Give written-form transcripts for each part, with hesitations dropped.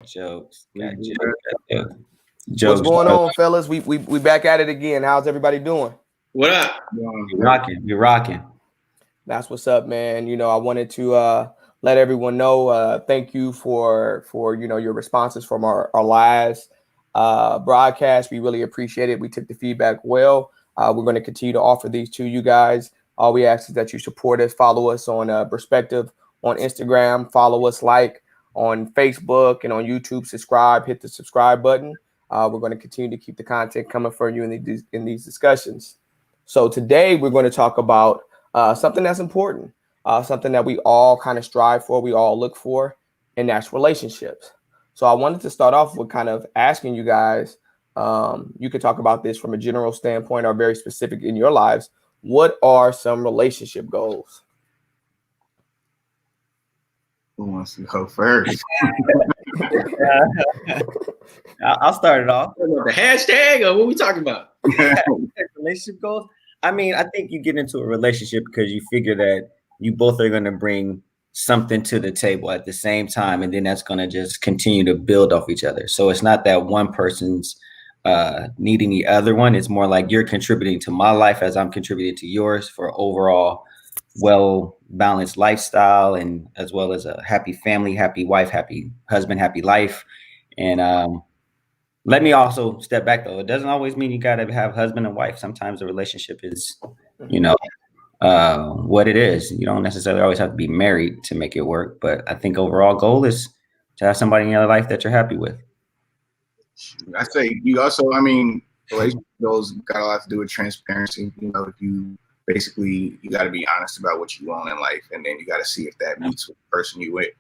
Jokes. Got Mhm. jokes. What's Jokes. going on, fellas? We back at it again. How's everybody doing? What up? You're rocking. You're rocking. That's what's up, man. I wanted to let everyone know. Thank you for your responses from our last broadcast. We really appreciate it. We took the feedback well. We're going to continue to offer these to you guys. All we ask is that you support us, follow us on Braspective on Instagram, follow us on Facebook and on YouTube. Subscribe, hit the subscribe button. We're going to continue to keep the content coming for you in these discussions. So today we're going to talk about something that's important, something that we all kind of strive for, we all look for, and that's relationships. So I wanted to start off with kind of asking you guys, you could talk about this from a general standpoint or very specific in your lives. What are some relationship goals? Who wants to go first? I'll start it off. The hashtag or what we talking about? Relationship goals. I mean, I think you get into a relationship because you figure that you both are going to bring something to the table at the same time, and then that's going to just continue to build off each other. So it's not that one person's needing the other one. It's more like you're contributing to my life as I'm contributing to yours for overall well-balanced lifestyle, and as well as a happy family, happy wife, happy husband, happy life. And let me also step back though. It doesn't always mean you got to have husband and wife. Sometimes the relationship is, what it is. You don't necessarily always have to be married to make it work. But I think overall goal is to have somebody in your life that you're happy with. I say you also, relationship goals got a lot to do with transparency. If you basically, you got to be honest about what you want in life, and then you got to see if that meets with the person you with.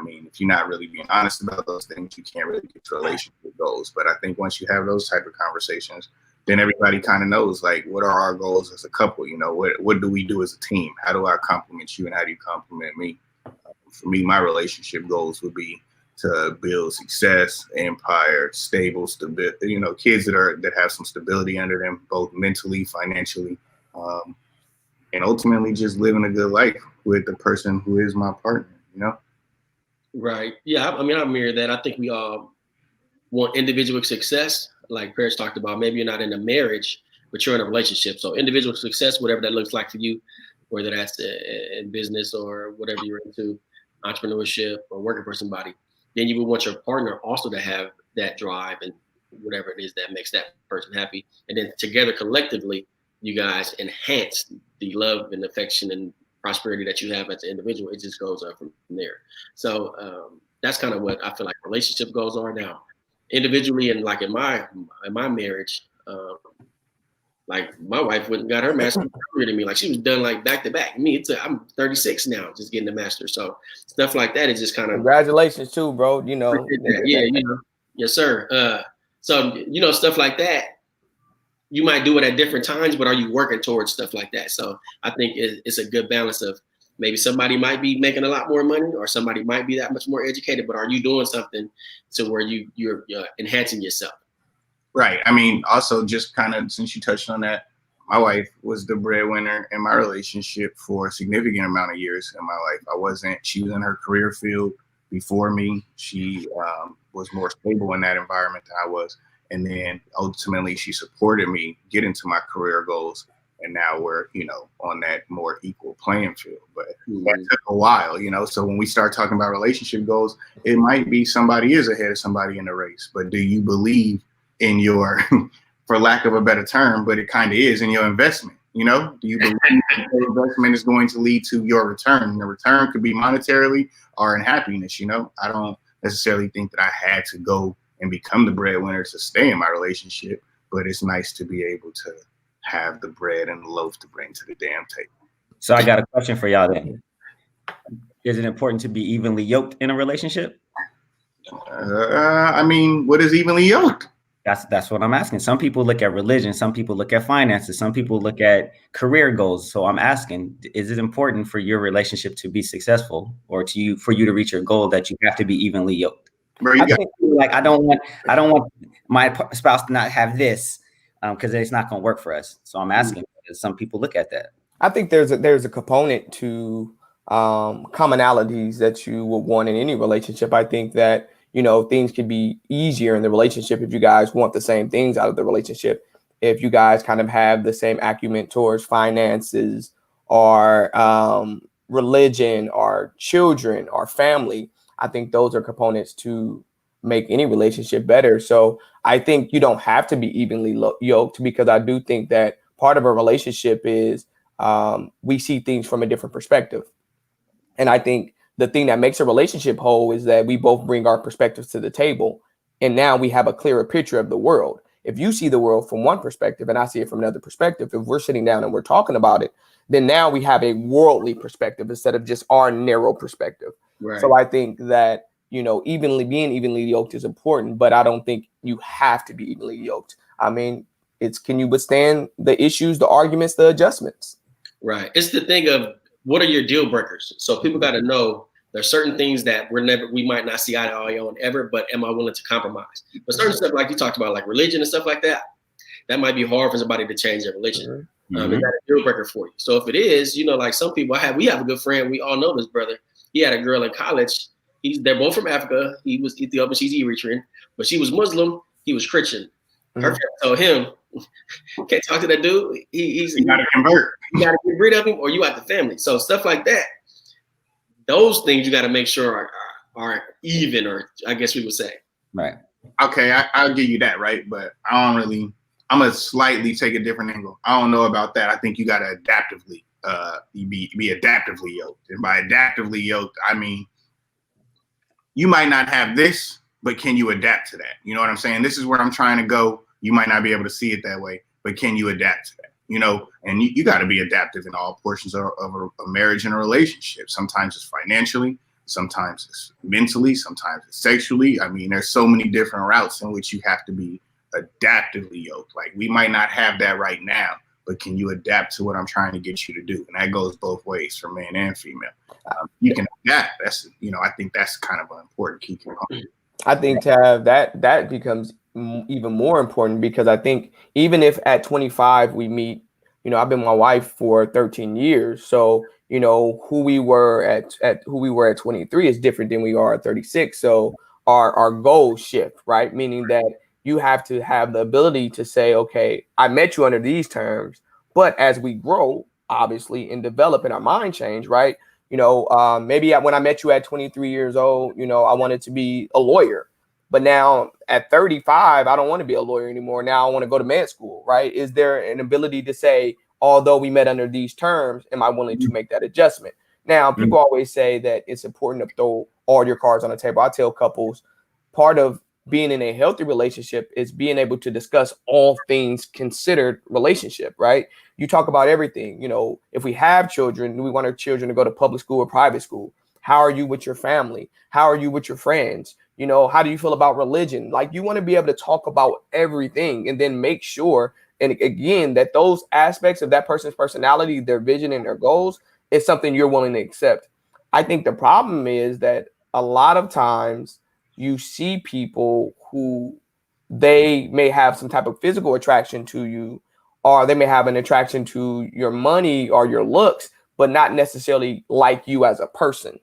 If you're not really being honest about those things, you can't really get to relationship goals. But I think once you have those type of conversations, then everybody kind of knows, like, what are our goals as a couple? What do we do as a team? How do I compliment you, and how do you compliment me? For me, my relationship goals would be to build success, empire, stable, stability. Kids that have some stability under them, both mentally, financially, and ultimately just living a good life with the person who is my partner. Right. Yeah. I mirror that. I think we all want individual success, like Paris talked about. Maybe you're not in a marriage, but you're in a relationship. So individual success, whatever that looks like for you, whether that's in business or whatever you're into, entrepreneurship or working for somebody, then you would want your partner also to have that drive and whatever it is that makes that person happy. And then together collectively, you guys enhance the love and affection and prosperity that you have as an individual. It just goes up from there. So that's kind of what I feel like relationship goals are now. Individually and like in my marriage, like my wife went and got her master's earlier than me. Like she was done like back to back. I'm 36 now, just getting the master. So stuff like that is just kind of congratulations too, bro. Yeah, yes, sir. So stuff like that. You might do it at different times, but are you working towards stuff like that? So I think it's a good balance of maybe somebody might be making a lot more money, or somebody might be that much more educated, but are you doing something to where you're enhancing yourself? Right. Also just kind of, since you touched on that, my wife was the breadwinner in my relationship for a significant amount of years in my life. She was in her career field before me. She was more stable in that environment than I was. And then ultimately she supported me get into my career goals. And now we're, on that more equal playing field. But that took a while, So when we start talking about relationship goals, it might be somebody is ahead of somebody in the race. But do you believe in your, for lack of a better term, but it kind of is, in your investment? Do you believe that your investment is going to lead to your return? The return could be monetarily or in happiness. I don't necessarily think that I had to go and become the breadwinner to stay in my relationship, but it's nice to be able to have the bread and the loaf to bring to the damn table. So I got a question for y'all then. Is it important to be evenly yoked in a relationship? What is evenly yoked? That's what I'm asking. Some people look at religion, some people look at finances, some people look at career goals. So I'm asking, is it important for your relationship to be successful, or for you to reach your goal, that you have to be evenly yoked? Bro, I don't want my spouse to not have this because it's not going to work for us. So I'm asking, because some people look at that. I think there's a component to commonalities that you would want in any relationship. I think that things could be easier in the relationship if you guys want the same things out of the relationship. If you guys kind of have the same acumen towards finances or religion or children or family, I think those are components to make any relationship better. So I think you don't have to be evenly yoked, because I do think that part of a relationship is we see things from a different perspective. And I think the thing that makes a relationship whole is that we both bring our perspectives to the table. And now we have a clearer picture of the world. If you see the world from one perspective and I see it from another perspective, if we're sitting down and we're talking about it, then now we have a worldly perspective instead of just our narrow perspective. Right. So I think that, being evenly yoked is important, but I don't think you have to be evenly yoked. I mean, can you withstand the issues, the arguments, the adjustments? Right. It's the thing of, what are your deal breakers? So people got to know there's certain things that we might not see eye to eye on ever, but am I willing to compromise? But certain stuff, like you talked about, like religion and stuff like that, that might be hard for somebody to change their religion. Is that a deal breaker for you? So if it is, like some people we have a good friend. We all know this brother. He had a girl in college. They're both from Africa. He was Ethiopian. She's Eritrean, but she was Muslim. He was Christian. Her friend told him, can't talk to that dude. You gotta convert. You gotta get rid of him, or you out the family. So stuff like that. Those things you got to make sure are even, or I guess we would say. Right. Okay, I'll give you that, right? But I'm gonna slightly take a different angle. I don't know about that. I think you gotta adaptively be adaptively yoked. And by adaptively yoked, I mean you might not have this, but can you adapt to that? You know what I'm saying? This is where I'm trying to go. You might not be able to see it that way, but can you adapt to that? And you got to be adaptive in all portions of a marriage and a relationship. Sometimes it's financially, sometimes it's mentally, sometimes it's sexually. I mean, there's so many different routes in which you have to be adaptively yoked. Like, we might not have that right now, but can you adapt to what I'm trying to get you to do? And that goes both ways for man and female. You can adapt. That's, I think that's kind of an important key component. I think to have that becomes even more important, because I think even if at 25 we meet, I've been with my wife for 13 years. So, who we were at 23 is different than we are at 36. So our goals shift, right? Meaning that you have to have the ability to say, okay, I met you under these terms, but as we grow, obviously, and develop, and our mind change, right? Maybe when I met you at 23 years old, I wanted to be a lawyer. But now at 35, I don't want to be a lawyer anymore. Now I want to go to med school, right? Is there an ability to say, although we met under these terms, am I willing to make that adjustment? Now, people always say that it's important to throw all your cards on the table. I tell couples, part of being in a healthy relationship is being able to discuss all things considered relationship, right? You talk about everything. If we have children, we want our children to go to public school or private school. How are you with your family? How are you with your friends? How do you feel about religion? Like, you want to be able to talk about everything, and then make sure, and again, that those aspects of that person's personality, their vision, and their goals is something you're willing to accept. I think the problem is that a lot of times you see people who they may have some type of physical attraction to you, or they may have an attraction to your money or your looks, but not necessarily like you as a person.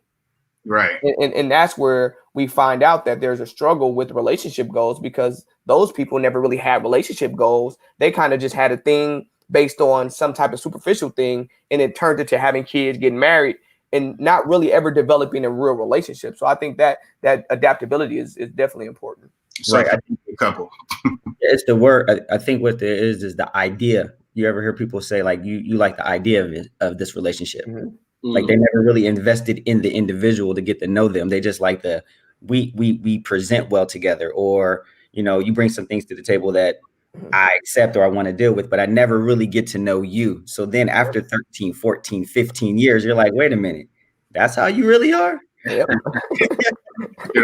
Right. And that's where we find out that there's a struggle with relationship goals, because those people never really had relationship goals. They kind of just had a thing based on some type of superficial thing, and it turned into having kids, getting married, and not really ever developing a real relationship. So I think that adaptability is definitely important. So Right. I think a couple. It's the word. I think what there is the idea. You ever hear people say, like, you like the idea of this relationship? Like, they never really invested in the individual to get to know them. They just like we present well together, or you bring some things to the table that I accept or I want to deal with, but I never really get to know you. So then after 13, 14, 15 years, you're like, wait a minute, that's how you really are? Yep.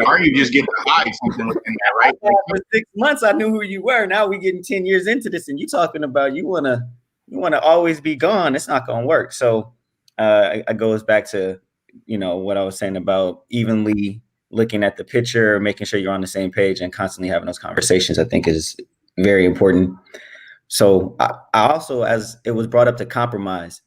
Or you just get to hide something within that, right? For 6 months, I knew who you were. Now we getting 10 years into this, and you talking about you wanna always be gone. It's not gonna work. So it goes back to what I was saying about evenly looking at the picture, making sure you're on the same page, and constantly having those conversations, I think, is very important. So I also, as it was brought up, to compromise,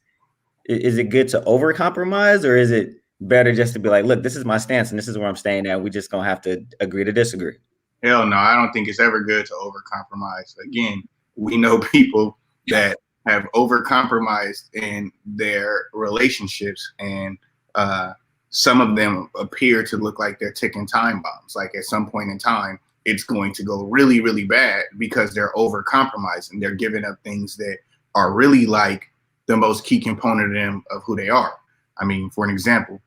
is it good to over compromise, or is it better just to be like, look, this is my stance and this is where I'm staying at. We just gonna have to agree to disagree. Hell no, I don't think it's ever good to overcompromise. Again, we know people that have overcompromised in their relationships, and some of them appear to look like they're ticking time bombs. Like at some point in time, it's going to go really, really bad because they're overcompromising. They're giving up things that are really like the most key component of them of who they are. I mean, for an example,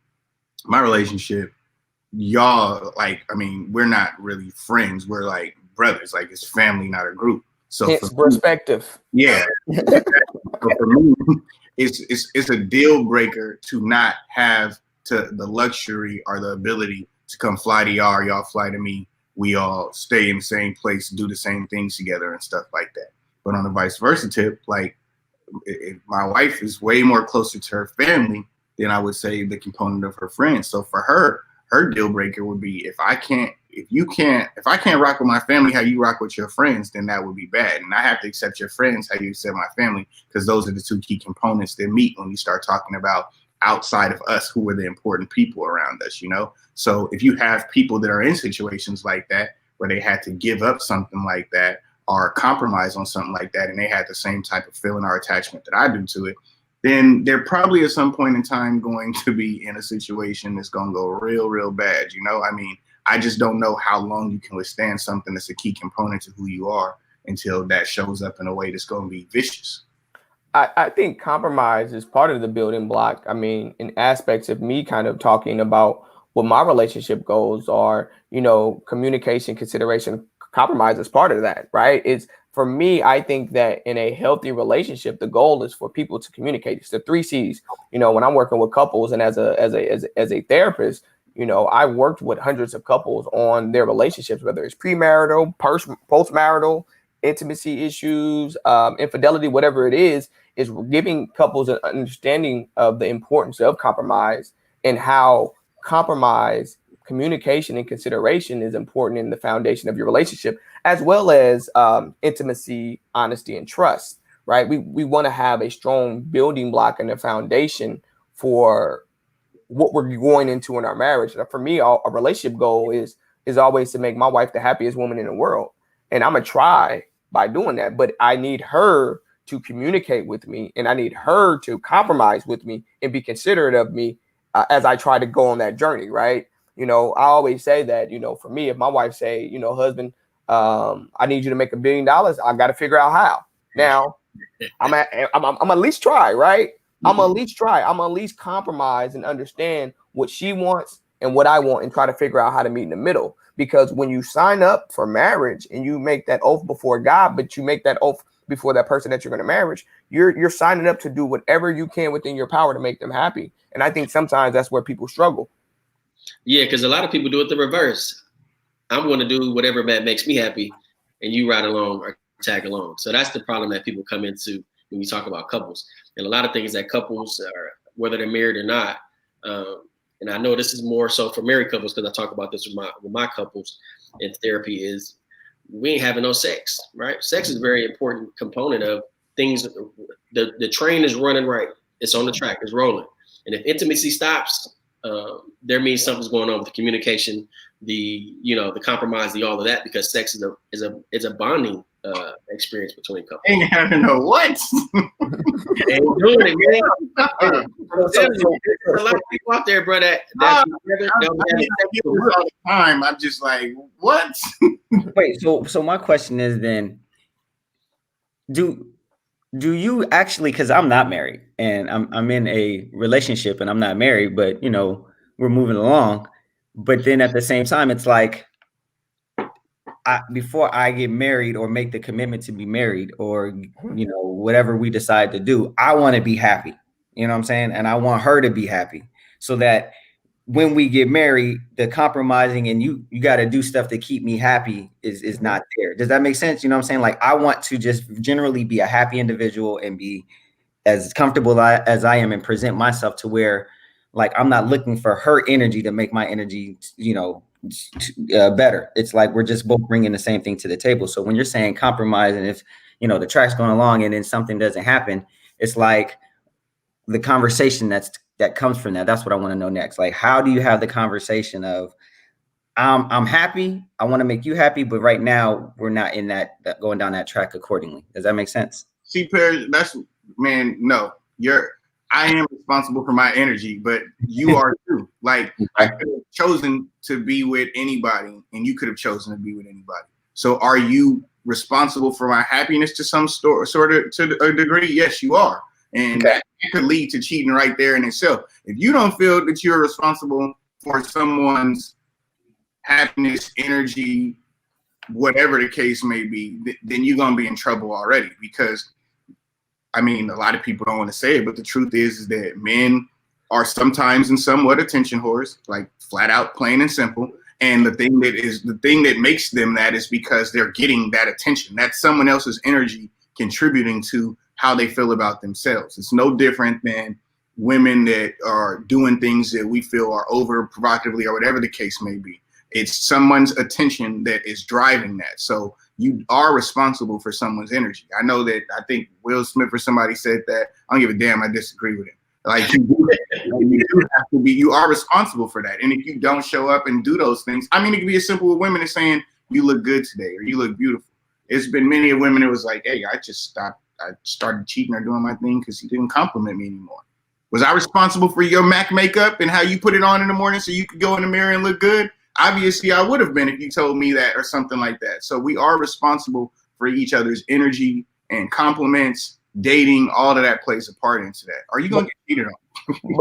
my relationship, y'all, like, I mean, we're not really friends. We're like brothers. Like, it's family, not a group. So It's Braspective. yeah. So for me, it's a deal breaker to not have to the luxury or the ability to come fly to y'all fly to me. We all stay in the same place, do the same things together and stuff like that. But on the vice versa tip, like, if my wife is way more closer to her family than I would say the component of her friends. So for her deal breaker would be if I can't rock with my family how you rock with your friends, then that would be bad. And I have to accept your friends how you accept my family, because those are the two key components that meet when we start talking about outside of us, who are the important people around us, you know? So if you have people that are in situations like that, where they had to give up something like that or compromise on something like that, and they had the same type of feeling or attachment that I do to it, then they're probably at some point in time going to be in a situation that's going to go real, real bad. You know, I mean, I just don't know how long you can withstand something that's a key component to who you are until that shows up in a way that's going to be vicious. I think compromise is part of the building block. I mean, in aspects of me kind of talking about what my relationship goals are, you know, communication, consideration, compromise is part of that, right? It's for me, I think that in a healthy relationship, the goal is for people to communicate. It's the 3 C's. You know, when I'm working with couples and as a therapist, you know, I worked with hundreds of couples on their relationships, whether it's premarital, postmarital, intimacy issues, infidelity, whatever it is giving couples an understanding of the importance of compromise and how compromise, communication, and consideration is important in the foundation of your relationship, as well as intimacy, honesty, and trust, right? We want to have a strong building block and a foundation for what we're going into in our marriage. For me, a relationship goal is always to make my wife the happiest woman in the world. And I'm going to try by doing that, but I need her to communicate with me, and I need her to compromise with me and be considerate of me as I try to go on that journey, right? You know, I always say that, you know, for me, if my wife say, you know, husband, I need you to make $1 billion, I got to figure out how. Now, I'm at least try, right? I'm at least try. I'm at least compromise and understand what she wants and what I want and try to figure out how to meet in the middle. Because when you sign up for marriage and you make that oath before God, but you make that oath before that person that you're going to marry, you're signing up to do whatever you can within your power to make them happy. And I think sometimes that's where people struggle. Yeah, because a lot of people do it the reverse. I'm going to do whatever that makes me happy, and you ride along or tag along. So that's the problem that people come into when we talk about couples. And a lot of things that couples are, whether they're married or not, and I know this is more so for married couples because I talk about this with my couples in therapy, is we ain't having no sex, right? Sex is a very important component of things. The train is running right. It's on the track. It's rolling. And if intimacy stops, there means something's going on with the communication, the compromise, all of that, because sex is a bonding experience between couples. Ain't having no what? Ain't doing it, man. There's a lot of people out there, bro, that all the time. I'm just like, what? Wait, so my question is then, do you actually, because I'm not married and I'm in a relationship and I'm not married, but you know, we're moving along. But then at the same time, it's like before I get married or make the commitment to be married or, you know, whatever we decide to do, I want to be happy. You know what I'm saying? And I want her to be happy so that when we get married, the compromising and you got to do stuff to keep me happy is not there. Does that make sense? You know what I'm saying? Like, I want to just generally be a happy individual and be as comfortable as I am and present myself to where, like, I'm not looking for her energy to make my energy, you know, better. It's like we're just both bringing the same thing to the table. So when you're saying compromise, and if, you know, the track's going along and then something doesn't happen, it's like the conversation that's that comes from that. That's what I want to know next. Like, how do you have the conversation of, I'm happy, I want to make you happy, but right now we're not in that going down that track accordingly. Does that make sense? See, Perry, no, I am responsible for my energy, but you are too. Like, I could have chosen to be with anybody, and you could have chosen to be with anybody. So, are you responsible for my happiness to some sort of to a degree? Yes, you are, and that could lead to cheating right there in itself. If you don't feel that you're responsible for someone's happiness, energy, whatever the case may be, then you're gonna be in trouble already. Because I mean, a lot of people don't want to say it, but the truth is that men are sometimes and somewhat attention whores, like flat out, plain and simple. And the thing that makes them that is because they're getting that attention. That's someone else's energy contributing to how they feel about themselves. It's no different than women that are doing things that we feel are over provocatively or whatever the case may be. It's someone's attention that is driving that. So you are responsible for someone's energy. I know that, I think Will Smith or somebody said that. I don't give a damn. I disagree with him. Like, you do have to be, you are responsible for that. And if you don't show up and do those things, I mean, it could be as simple with women as saying, you look good today, or you look beautiful. It's been many of women that was like, hey, I started cheating or doing my thing because he didn't compliment me anymore. Was I responsible for your MAC makeup and how you put it on in the morning so you could go in the mirror and look good? Obviously, I would have been if you told me that or something like that. So we are responsible for each other's energy and compliments, dating, all of that plays a part into that. Are you going to get cheated on?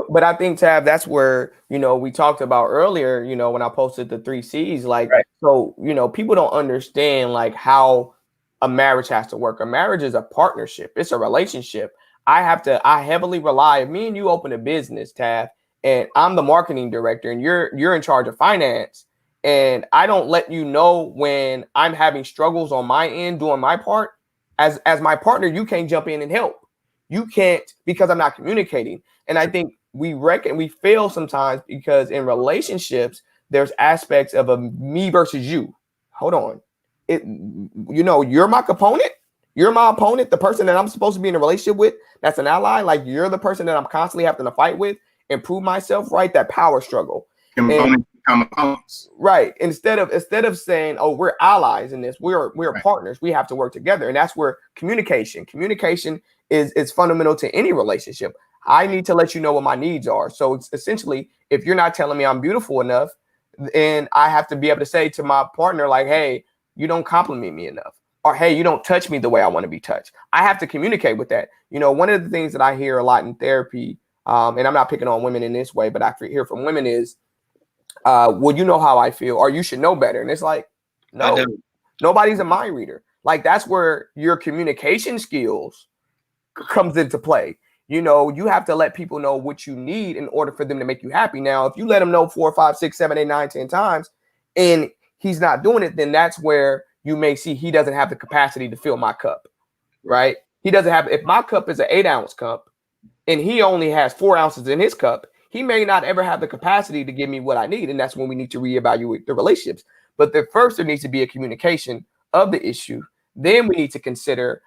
But I think, Tab, that's where, we talked about earlier, when I posted the 3 C's, like, so, people don't understand like how a marriage has to work. A marriage is a partnership. It's a relationship. I heavily rely, if me and you open a business, Tab, and I'm the marketing director and you're in charge of finance, and I don't let you know when I'm having struggles on my end doing my part, as my partner, you can't jump in and help. You can't, because I'm not communicating. And I think we fail sometimes because in relationships, there's aspects of a me versus you. Hold on. You're my component. You're my opponent, the person that I'm supposed to be in a relationship with. That's an ally. Like, you're the person that I'm constantly having to fight with, improve myself, right? That power struggle. Right. Instead of saying, oh, we're allies in this, we're partners, we have to work together. And that's where communication is fundamental to any relationship. I need to let you know what my needs are. So it's essentially, if you're not telling me I'm beautiful enough, then I have to be able to say to my partner, like, hey, you don't compliment me enough. Or, hey, you don't touch me the way I want to be touched. I have to communicate with that. One of the things that I hear a lot in therapy, and I'm not picking on women in this way, but I hear from women is, well, you know how I feel, or you should know better. And it's like, no, nobody's a mind reader. Like, that's where your communication skills comes into play. You have to let people know what you need in order for them to make you happy. Now, if you let them know 4, 5, 6, 7, 8, 9, 10 times, and he's not doing it, then that's where you may see he doesn't have the capacity to fill my cup, right? He doesn't have, if my cup is an 8-ounce cup and he only has 4 ounces in his cup, he may not ever have the capacity to give me what I need. And that's when we need to reevaluate the relationships. But first there needs to be a communication of the issue. Then I need to consider,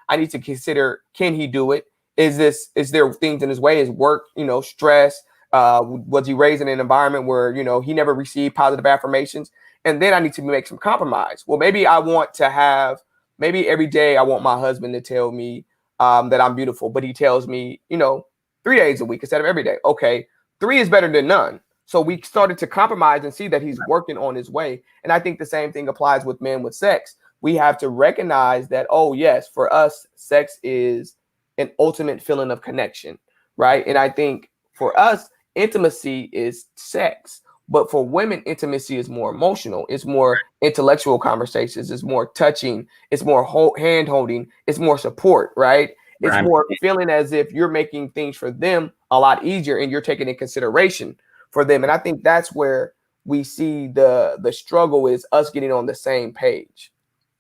can he do it? Is there things in his way? Is work, stress? Was he raised in an environment where, he never received positive affirmations? And then I need to make some compromise. Well, maybe every day I want my husband to tell me that I'm beautiful, but he tells me, 3 days a week instead of every day. Okay, 3 is better than none. So we started to compromise and see that he's working on his way. And I think the same thing applies with men with sex. We have to recognize that, oh, yes, for us, sex is an ultimate feeling of connection, right? And I think for us, intimacy is sex. But for women, intimacy is more emotional. It's more intellectual conversations. It's more touching. It's more hand holding. It's more support, right? It's more feeling as if you're making things for them a lot easier and you're taking in consideration for them. And I think that's where we see the struggle is us getting on the same page.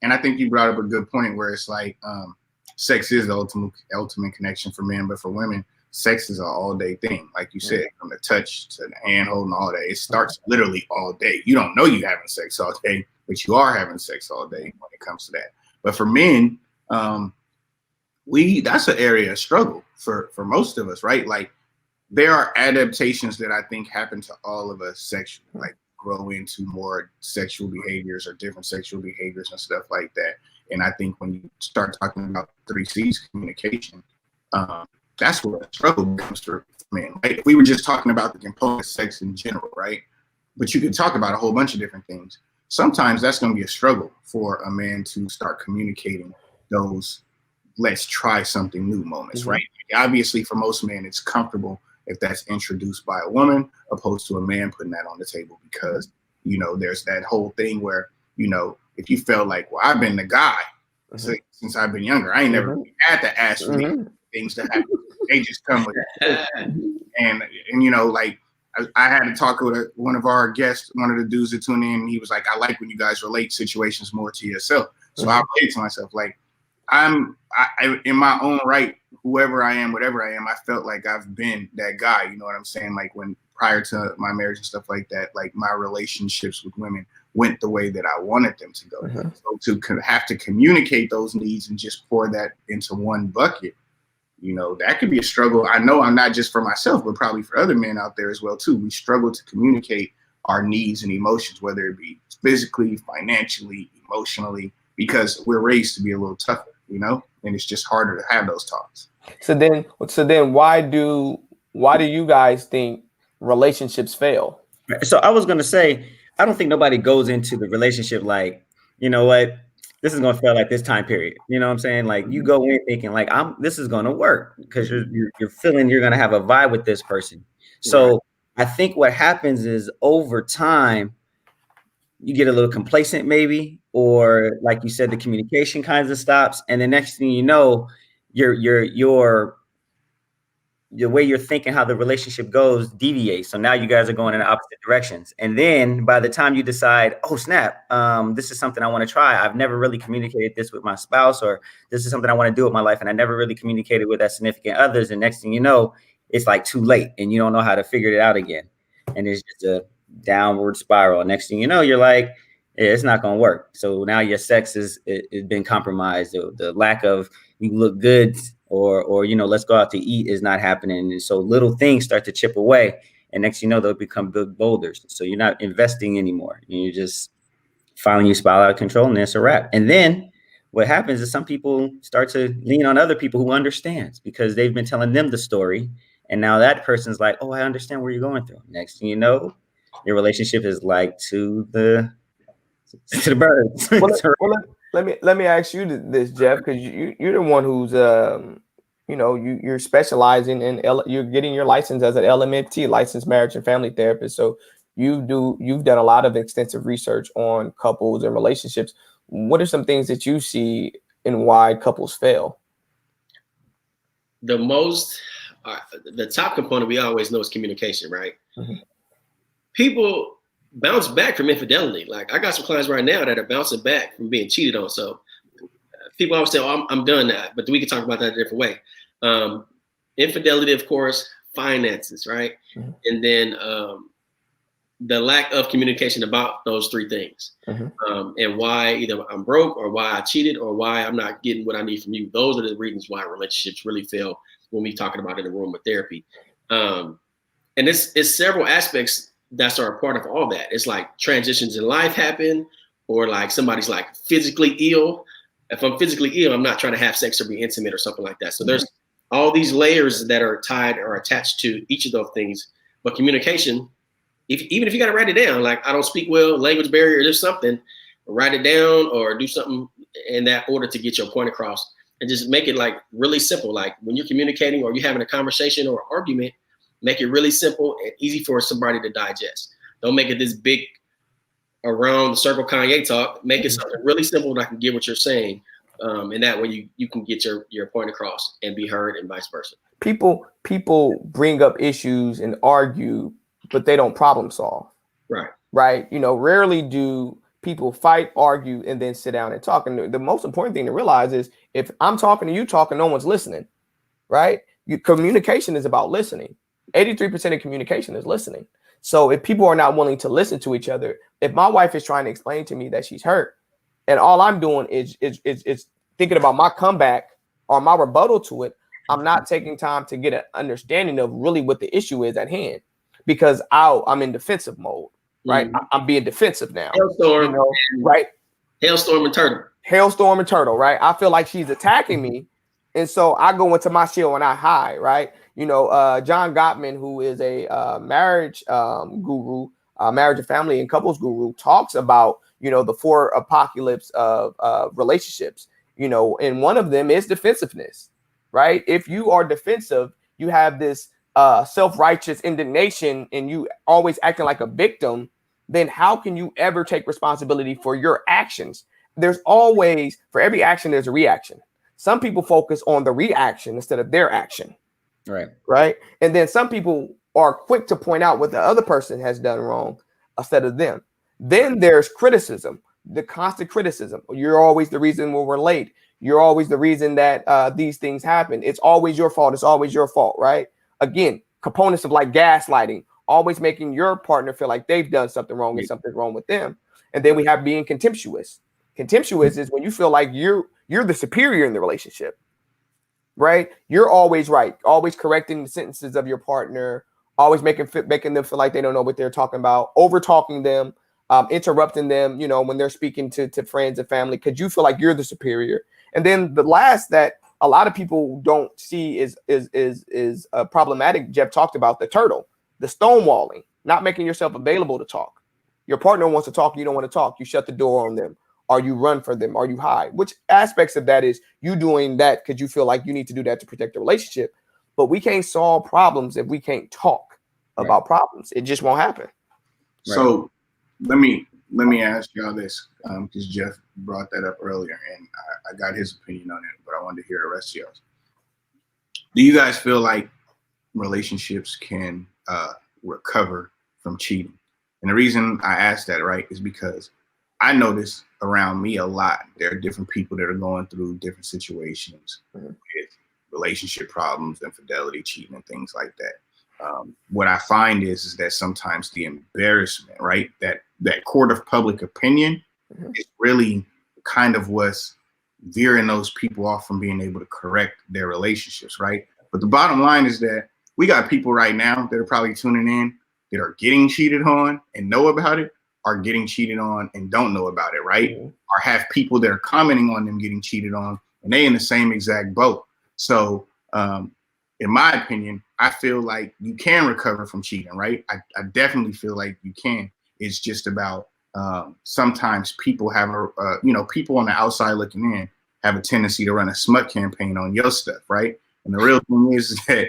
And I think you brought up a good point where it's like sex is the ultimate connection for men, but for women, sex is an all-day thing. Like you said, from the touch to the hand holding, all that. It starts literally all day. You don't know you're having sex all day, but you are having sex all day when it comes to that. But for men, that's an area of struggle for most of us, right? Like, there are adaptations that I think happen to all of us sexually, like grow into more sexual behaviors or different sexual behaviors and stuff like that. And I think when you start talking about 3C's communication, that's where the struggle comes through. Man, right? We were just talking about the component of sex in general, right? But you could talk about a whole bunch of different things. Sometimes that's going to be a struggle for a man to start communicating those let's try something new moments, right? Obviously, for most men, it's comfortable if that's introduced by a woman opposed to a man putting that on the table because, you know, there's that whole thing where, you know, if you felt like, well, I've been the guy since I've been younger, I ain't never had to ask for these things to happen. They just come with it. And you know, like I had to talk with one of our guests, one of the dudes that tuned in, and he was like, I like when you guys relate situations more to yourself. So I relate to myself. Like I in my own right, whoever I am, whatever I am, I felt like I've been that guy. You know what I'm saying? Like when prior to my marriage and stuff like that, like my relationships with women went the way that I wanted them to go. So to have to communicate those needs and just pour that into one bucket, you know, that could be a struggle. I know I'm not just for myself, but probably for other men out there as well too. We struggle to communicate our needs and emotions, whether it be physically, financially, emotionally, because we're raised to be a little tougher, you know, and it's just harder to have those talks. So then why do you guys think relationships fail? So I was going to say, I don't think nobody goes into the relationship like, you know what, this is going to fail at this time period. You know what I'm saying? Like you go in thinking like, this is going to work because you're feeling you're going to have a vibe with this person. So I think what happens is over time, you get a little complacent maybe, or like you said, the communication kinds of stops. And the next thing you know, the way you're thinking how the relationship goes deviates. So now you guys are going in opposite directions. And then by the time you decide, oh snap, this is something I want to try. I've never really communicated this with my spouse, or this is something I want to do with my life. And I never really communicated with that significant others. And next thing you know, it's like too late and you don't know how to figure it out again. And it's just a downward spiral. Next thing you know, you're like, yeah, it's not going to work. So now your sex has been compromised. The lack of you look good or you know, let's go out to eat is not happening. And so little things start to chip away. And next you know, they'll become big boulders. So you're not investing anymore. You're just finally you spiral out of control and it's a wrap. And then what happens is some people start to lean on other people who understands because they've been telling them the story. And now that person's like, oh, I understand where you're going through. Next thing you know, your relationship is like to the birds. Let me ask you this, Jeff, because you're the one who's you know, you're specializing in you're getting your license as an LMFT, licensed marriage and family therapist. So you've done a lot of extensive research on couples and relationships. What are some things that you see in why couples fail? The top component we always know is communication, right? People bounce back from infidelity. Like I got some clients right now that are bouncing back from being cheated on. So people always say, oh, I'm done that, but we can talk about that a different way. Infidelity, of course, finances, right? And then the lack of communication about those three things, and why either I'm broke or why I cheated or why I'm not getting what I need from you. Those are the reasons why relationships really fail when we talking about in the room with therapy. And it's several aspects that are a part of all that. It's like transitions in life happen, or like somebody's like physically ill. If I'm physically ill, I'm not trying to have sex or be intimate or something like that. So there's all these layers that are tied or attached to each of those things. But communication, even if you got to write it down, like I don't speak well, language barrier, there's something, write it down or do something in that order to get your point across, and just make it like really simple. Like when you're communicating or you're having a conversation or argument, make it really simple and easy for somebody to digest. Don't make it this big around the circle Kanye talk. Make it something really simple that I can get what you're saying. And that way you can get your point across and be heard and vice versa. People bring up issues and argue, but they don't problem solve. Right. You know, rarely do people fight, argue, and then sit down and talk. And the most important thing to realize is if I'm talking to you talking, no one's listening. Right. Communication is about listening. 83% of communication is listening. So if people are not willing to listen to each other, if my wife is trying to explain to me that she's hurt, and all I'm doing is thinking about my comeback or my rebuttal to it, I'm not taking time to get an understanding of really what the issue is at hand, because I'm in defensive mode, right? I'm being defensive now. Hailstorm, right? Hailstorm and turtle. Hailstorm and turtle, right? I feel like she's attacking me. And so I go into my shield and I hide, right? John Gottman, who is a marriage guru, marriage and family and couples guru, talks about, the 4 apocalypse of relationships, and one of them is defensiveness, right? If you are defensive, you have this self-righteous indignation and you always acting like a victim, then how can you ever take responsibility for your actions? There's always, for every action, there's a reaction. Some people focus on the reaction instead of their action. Right. And then some people are quick to point out what the other person has done wrong instead of them. Then there's criticism, the constant criticism. You're always the reason when we're late. You're always the reason that these things happen. It's always your fault. It's always your fault. Right. Again, components of like gaslighting, always making your partner feel like they've done something wrong and something's wrong with them. And then we have being contemptuous. Contemptuous is when you feel like you're the superior in the relationship, right? You're always right, always correcting the sentences of your partner, always making them feel like they don't know what they're talking about, over talking them, interrupting them, when they're speaking to friends and family, because you feel like you're the superior. And then the last that a lot of people don't see is problematic. Jeff talked about the turtle, the stonewalling, not making yourself available to talk. Your partner wants to talk, you don't want to talk. You shut the door on them. Or you run for them, or you hide. Which aspects of that is you doing that because you feel like you need to do that to protect the relationship. But we can't solve problems if we can't talk about problems. It just won't happen. So let me ask y'all this, because Jeff brought that up earlier, and I got his opinion on it, but I wanted to hear the rest of y'all's. Do you guys feel like relationships can recover from cheating? And the reason I asked that, right, is because I notice around me a lot, there are different people that are going through different situations with relationship problems, infidelity, cheating, and things like that. What I find is that sometimes the embarrassment, right, that court of public opinion is really kind of what's veering those people off from being able to correct their relationships, right? But the bottom line is that we got people right now that are probably tuning in that are getting cheated on and know about it, are getting cheated on and don't know about it, right? Or have people that are commenting on them getting cheated on and they in the same exact boat. So in my opinion, I feel like you can recover from cheating, right? I definitely feel like you can. It's just about sometimes people have people on the outside looking in have a tendency to run a smut campaign on your stuff, right? And the real thing is that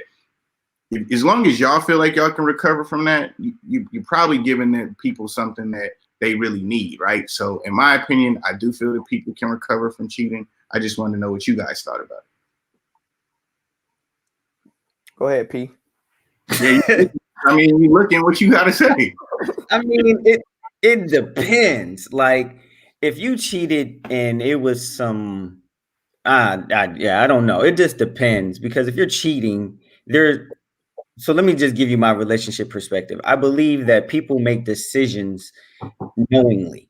as long as y'all feel like y'all can recover from that, you're probably giving the people something that they really need, right? So in my opinion, I do feel that people can recover from cheating. I just wanted to know what you guys thought about it. Go ahead, P. Yeah, I mean, you looking what you got to say. I mean, it depends. Like if you cheated and it was some, I don't know. It just depends, because if you're cheating, so let me just give you my relationship perspective. I believe that people make decisions knowingly.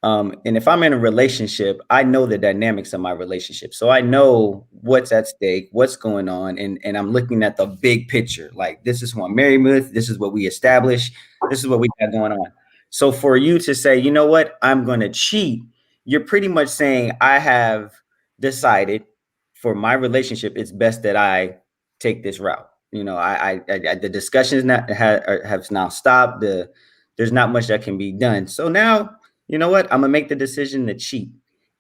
And if I'm in a relationship, I know the dynamics of my relationship. So I know what's at stake, what's going on, and I'm looking at the big picture. Like, this is who I'm married with, this is what we established, this is what we got going on. So for you to say, you know what, I'm going to cheat, you're pretty much saying I have decided for my relationship, it's best that I take this route. The discussions have now stopped. There's not much that can be done. So now, you know what? I'm gonna make the decision to cheat.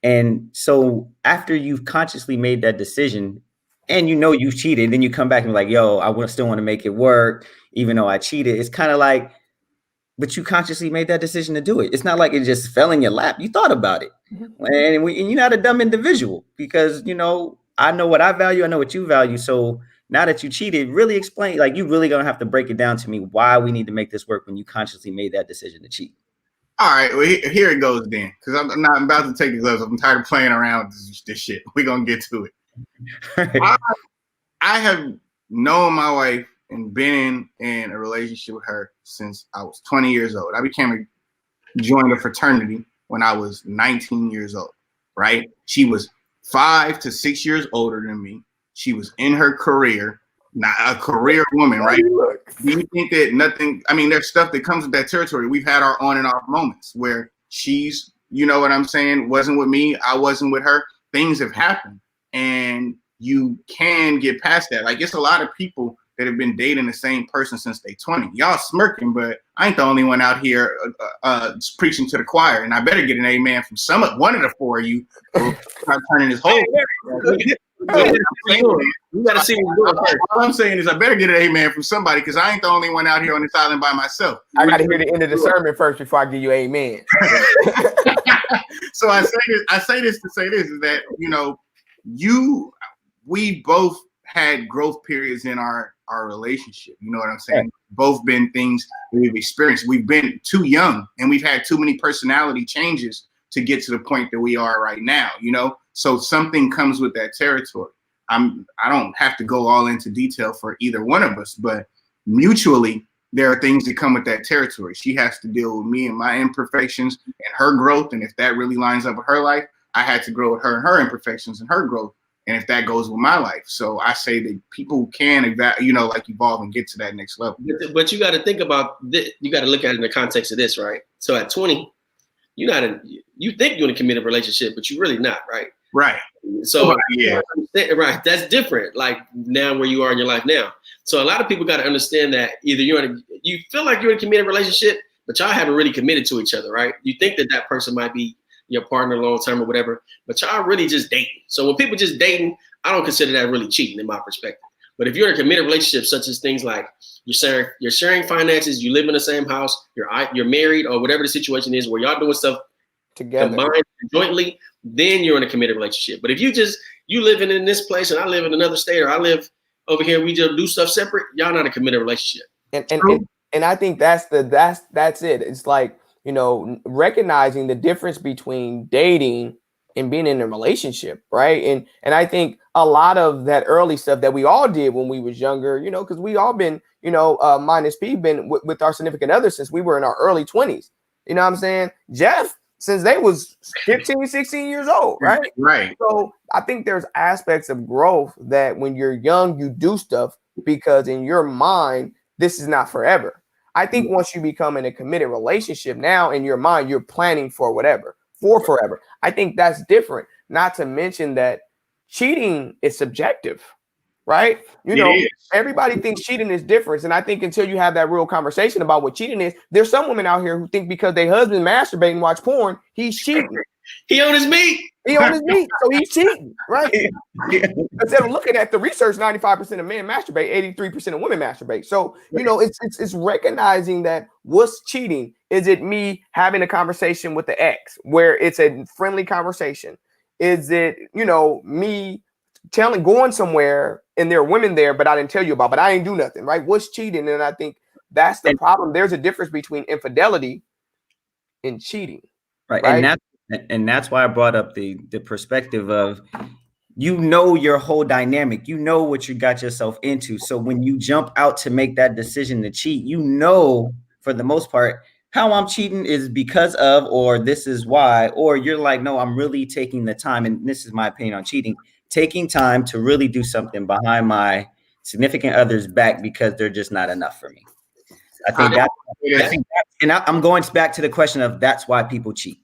And so after you've consciously made that decision, and you cheated, then you come back and be like, yo, I still want to make it work, even though I cheated. It's kind of like, but you consciously made that decision to do it. It's not like it just fell in your lap. You thought about it. And you're not a dumb individual, because, I know what I value. I know what you value. So now that you cheated, really explain, like, you really gonna have to break it down to me why we need to make this work when you consciously made that decision to cheat. All right, well, here it goes then, because I'm about to take the gloves off. I'm tired of playing around with this shit. We're going to get to it. Right. I have known my wife and been in a relationship with her since I was 20 years old. I joined a fraternity when I was 19 years old, right? She was 5 to 6 years older than me. She was in her career, not a career woman, right? Do you think that nothing, I mean, there's stuff that comes with that territory. We've had our on and off moments where she's, you know what I'm saying, wasn't with me, I wasn't with her. Things have happened, and you can get past that. Like, it's a lot of people that have been dating the same person since they 20. Y'all smirking, but I ain't the only one out here preaching to the choir. And I better get an amen from one of the four of you. Turning this whole. You gotta see what's going on. All I'm saying is I better get an amen from somebody, because I ain't the only one out here on this island by myself. I got to hear the end of the sermon first before I give you amen. So I say this to say this is that, you know, we both had growth periods in our relationship. You know what I'm saying? Right. Both been things we've experienced. We've been too young, and we've had too many personality changes to get to the point that we are right now, you know? So something comes with that territory. I don't have to go all into detail for either one of us, but mutually, there are things that come with that territory. She has to deal with me and my imperfections and her growth. And if that really lines up with her life, I had to grow with her and her imperfections and her growth. And if that goes with my life. So I say that people can, evolve and get to that next level. But you got to think about this. You got to look at it in the context of this, right? So at 20, you think you're in a committed relationship, but you're really not, right? Right. So yeah, right. That's different. Like now where you are in your life now. So a lot of people got to understand that either you feel like you're in a committed relationship, but y'all haven't really committed to each other, right? You think that person might be your partner long term or whatever, but y'all really just dating. So when people just dating, I don't consider that really cheating in my perspective. But if you're in a committed relationship, such as things like you're sharing finances, you live in the same house, you're married, or whatever the situation is, where y'all doing stuff together, combined jointly, then you're in a committed relationship. But if you living in this place and I live in another state, or I live over here, we just do stuff separate, y'all not a committed relationship. And I think that's it. It's like, you know, recognizing the difference between dating and being in a relationship, right? And I think a lot of that early stuff that we all did when we was younger, you know, because we all been, you know, minus P, been with our significant other since we were in our early 20s. You know what I'm saying? Jeff, since they was 15, 16 years old, right? Right. So I think there's aspects of growth that when you're young, you do stuff because in your mind, this is not forever. I think once you become in a committed relationship, now in your mind, you're planning for whatever, for forever. I think that's different. Not to mention that cheating is subjective, right? You know, everybody thinks cheating is different. And I think until you have that real conversation about what cheating is, there's some women out here who think because their husband masturbate and watch porn, he's cheating. He on his meat. He on his meat, so he's cheating, right? Instead of looking at the research, 95% of men masturbate, 83% of women masturbate. So, you know, it's recognizing that what's cheating. Is it me having a conversation with the ex where it's a friendly conversation? Is it, you know, me going somewhere and there are women there, but I didn't tell you about, but I ain't do nothing, right? What's cheating? And I think that's the problem. There's a difference between infidelity and cheating. Right. And that's why I brought up the perspective of, you know, your whole dynamic, you know what you got yourself into. So when you jump out to make that decision to cheat, you know, for the most part, how I'm cheating is because of, or this is why, or you're like, no, I'm really taking the time. And this is my opinion on cheating, taking time to really do something behind my significant other's back because they're just not enough for me. I'm going back to the question of that's why people cheat.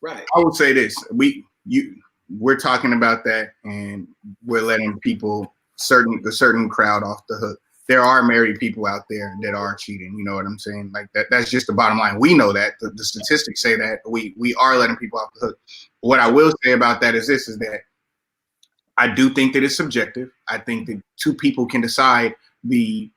Right. I would say this: we're talking about that, and we're letting people the certain crowd off the hook. There are married people out there that are cheating. You know what I'm saying? Like that's just the bottom line. We know that the statistics say that we are letting people off the hook. What I will say about that is that I do think that it's subjective. I think that two people can decide the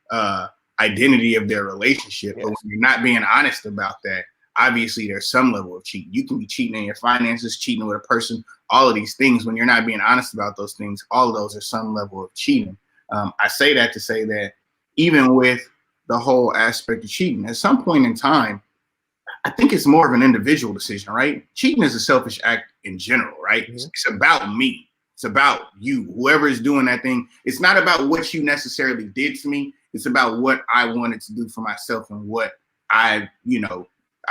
identity of their relationship, but when you're not being honest about that, obviously there's some level of cheating. You can be cheating in your finances, cheating with a person, all of these things. When you're not being honest about those things, all of those are some level of cheating. I say that to say that even with the whole aspect of cheating, at some point in time, I think it's more of an individual decision, right? Cheating is a selfish act in general, right? Mm-hmm. It's about me. It's about you, whoever is doing that thing. It's not about what you necessarily did to me. It's about what I wanted to do for myself and what I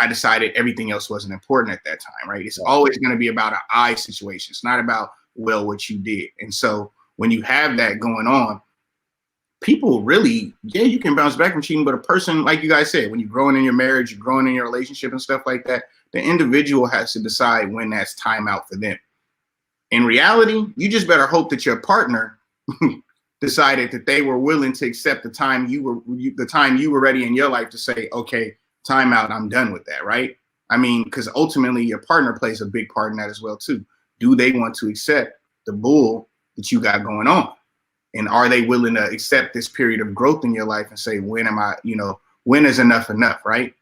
decided everything else wasn't important at that time, right? It's always going to be about an I situation. It's not about, well, what you did. And so when you have that going on, people really, yeah, you can bounce back from cheating, but a person, like you guys said, when you're growing in your marriage, you're growing in your relationship and stuff like that, the individual has to decide when that's time out for them. In reality, you just better hope that your partner decided that they were willing to accept the time you were ready in your life to say, okay, time out, I'm done with that, right? I mean, because ultimately your partner plays a big part in that as well too. Do they want to accept the bull that you got going on? And are they willing to accept this period of growth in your life and say, when am I, when is enough, right?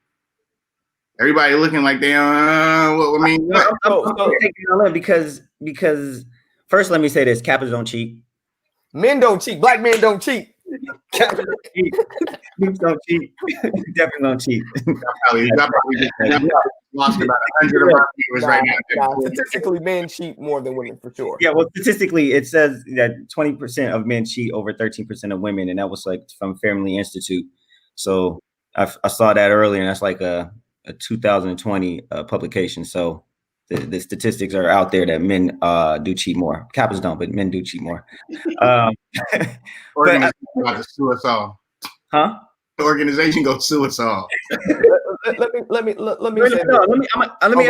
Everybody looking like they, I mean, I'm taking all in because first, let me say this: Kappas don't cheat. Men don't cheat. Black men don't cheat. Kappas don't cheat. Dudes don't cheat. Definitely don't cheat. Probably just lost about 100 of our viewers right now. Statistically, men cheat more than women for sure. Yeah, well, statistically, it says that 20% of men cheat over 13% of women, and that was like from Family Institute. So I saw that earlier, and that's like a 2020 publication. So the statistics are out there that men do cheat more. Kappas don't, but men do cheat more. Organization about to sue us all. Huh? The organization go sue us all. Let me Let me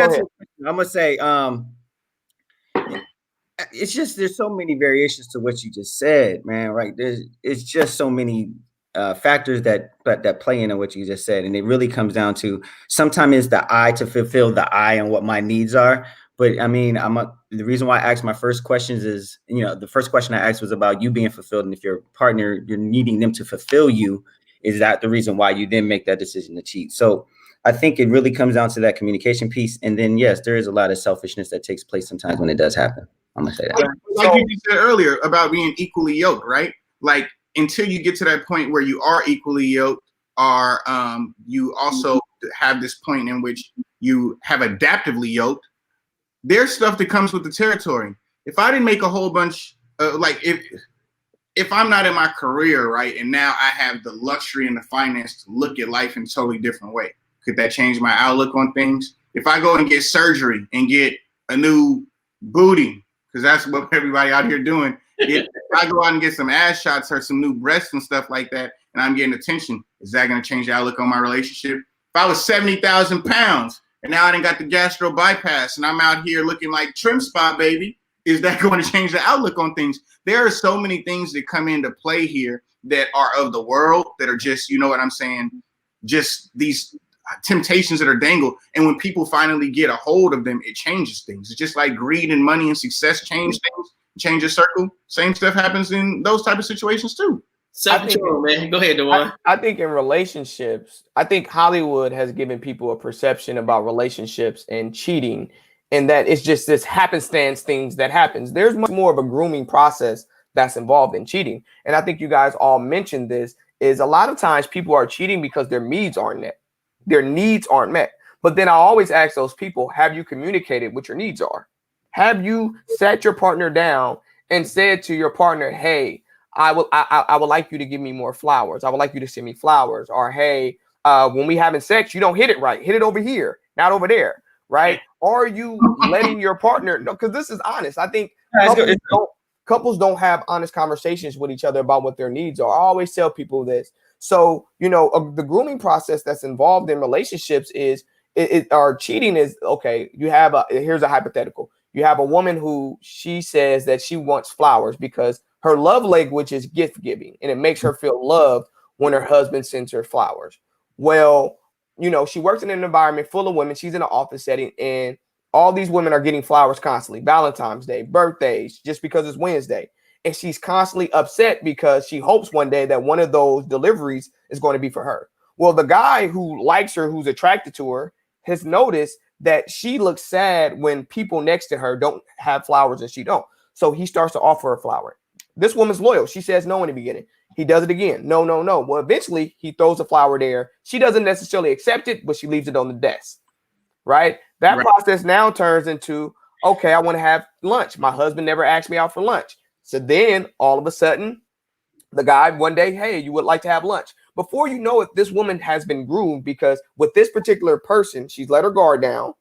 answer. I'm gonna say it's just there's so many variations to what you just said, man. Right? It's just so many factors that play into what you just said, and it really comes down to sometimes it's the I to fulfill the I and what my needs are. But I mean, the reason why I asked my first questions is, the first question I asked was about you being fulfilled, and if your partner, you're needing them to fulfill you, is that the reason why you then make that decision to cheat? So I think it really comes down to that communication piece, and then yes, there is a lot of selfishness that takes place sometimes when it does happen. I'm gonna say that. Like you said earlier about being equally yoked, right? Like until you get to that point where you are equally yoked, or you also have this point in which you have adaptively yoked, there's stuff that comes with the territory. If I didn't make a whole bunch, if I'm not in my career, right, and now I have the luxury and the finance to look at life in a totally different way, could that change my outlook on things? If I go and get surgery and get a new booty, because that's what everybody out here doing. If I go out and get some ass shots or some new breasts and stuff like that, and I'm getting attention, is that going to change the outlook on my relationship? If I was 70,000 pounds and now I done got the gastro bypass and I'm out here looking like Trim Spa baby, is that going to change the outlook on things? There are so many things that come into play here that are of the world, that are just, you know what I'm saying, just these temptations that are dangled. And when people finally get a hold of them, it changes things. It's just like greed and money and success change things, change your circle. Same stuff happens in those type of situations too. Self-control, man. Go ahead, Dewan. I think in relationships, I think Hollywood has given people a perception about relationships and cheating, and that it's just this happenstance things that happens. There's much more of a grooming process that's involved in cheating. And I think you guys all mentioned this, is a lot of times people are cheating because their needs aren't met. Their needs aren't met. But then I always ask those people, have you communicated what your needs are? Have you sat your partner down and said to your partner, hey, I would like you to give me more flowers. I would like you to send me flowers. Or, hey, when we having sex, you don't hit it right. Hit it over here, not over there, right? Are you letting your partner know? Because this is honest. I think couples don't have honest conversations with each other about what their needs are. I always tell people this. So, the grooming process that's involved in relationships is, or cheating is, okay, here's a hypothetical. You have a woman who she says that she wants flowers because her love language is gift giving, and it makes her feel loved when her husband sends her flowers. Well, she works in an environment full of women. She's in an office setting, and all these women are getting flowers constantly. Valentine's Day, birthdays, just because it's Wednesday. And she's constantly upset because she hopes one day that one of those deliveries is going to be for her. Well, the guy who likes her, who's attracted to her, has noticed that she looks sad when people next to her don't have flowers and she don't. So he starts to offer her a flower. This woman's loyal. She says no in the beginning. He does it again. No. Well, eventually he throws a flower there. She doesn't necessarily accept it, but she leaves it on the desk, right? That process now turns into, okay, I want to have lunch. My husband never asked me out for lunch. So then all of a sudden, the guy one day, hey, you would like to have lunch. Before you know it, this woman has been groomed, because with this particular person, she's let her guard down.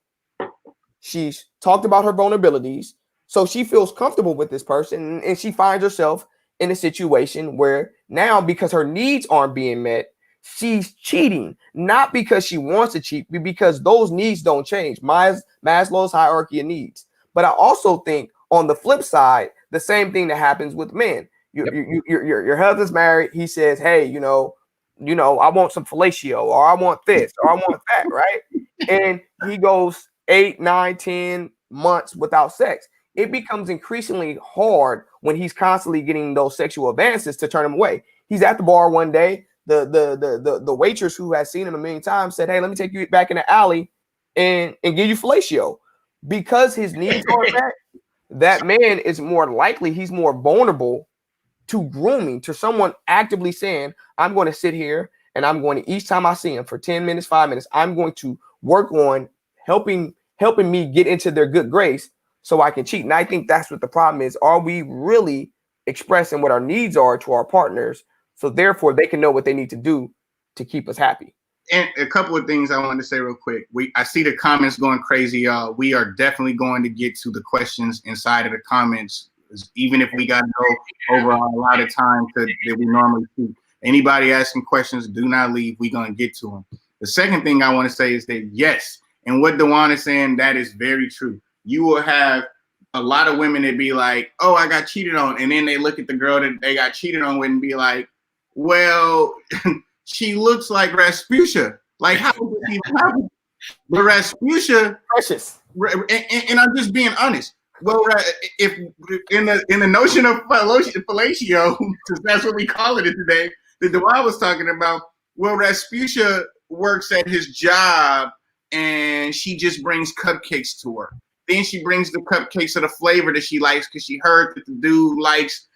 She's talked about her vulnerabilities. So she feels comfortable with this person, and she finds herself in a situation where now, because her needs aren't being met, she's cheating, not because she wants to cheat, but because those needs don't change. Maslow's hierarchy of needs. But I also think on the flip side, the same thing that happens with men. Your husband's married. He says, "Hey, I want some fellatio, or I want this, or I want that," right? And he goes 8, 9, 10 months without sex. It becomes increasingly hard when he's constantly getting those sexual advances to turn him away. He's at the bar one day. The waitress who has seen him a million times said, "Hey, let me take you back in the alley and give you fellatio," because his needs are met. That man is more likely, he's more vulnerable to grooming, to someone actively saying, "I'm going to sit here and I'm going to, each time I see him for 10 minutes, 5 minutes, I'm going to work on helping me get into their good grace so I can cheat." And I think that's what the problem is. Are we really expressing what our needs are to our partners, so therefore they can know what they need to do to keep us happy? And a couple of things I wanted to say real quick. I see the comments going crazy, y'all. We are definitely going to get to the questions inside of the comments, even if we got to go over a lot of time that we normally see. Anybody asking questions, do not leave. We're going to get to them. The second thing I want to say is that, yes, and what Dewan is saying, that is very true. You will have a lot of women that be like, "Oh, I got cheated on." And then they look at the girl that they got cheated on with and be like, "Well, she looks like Rasputia. Like, how would this even happen?" But Rasputia, Precious. and I'm just being honest. Well, if in the notion of fellatio, because that's what we call it today, that Dewan was talking about, well, Rasputia works at his job and she just brings cupcakes to work. Then she brings the cupcakes of the flavor that she likes because she heard that the dude likes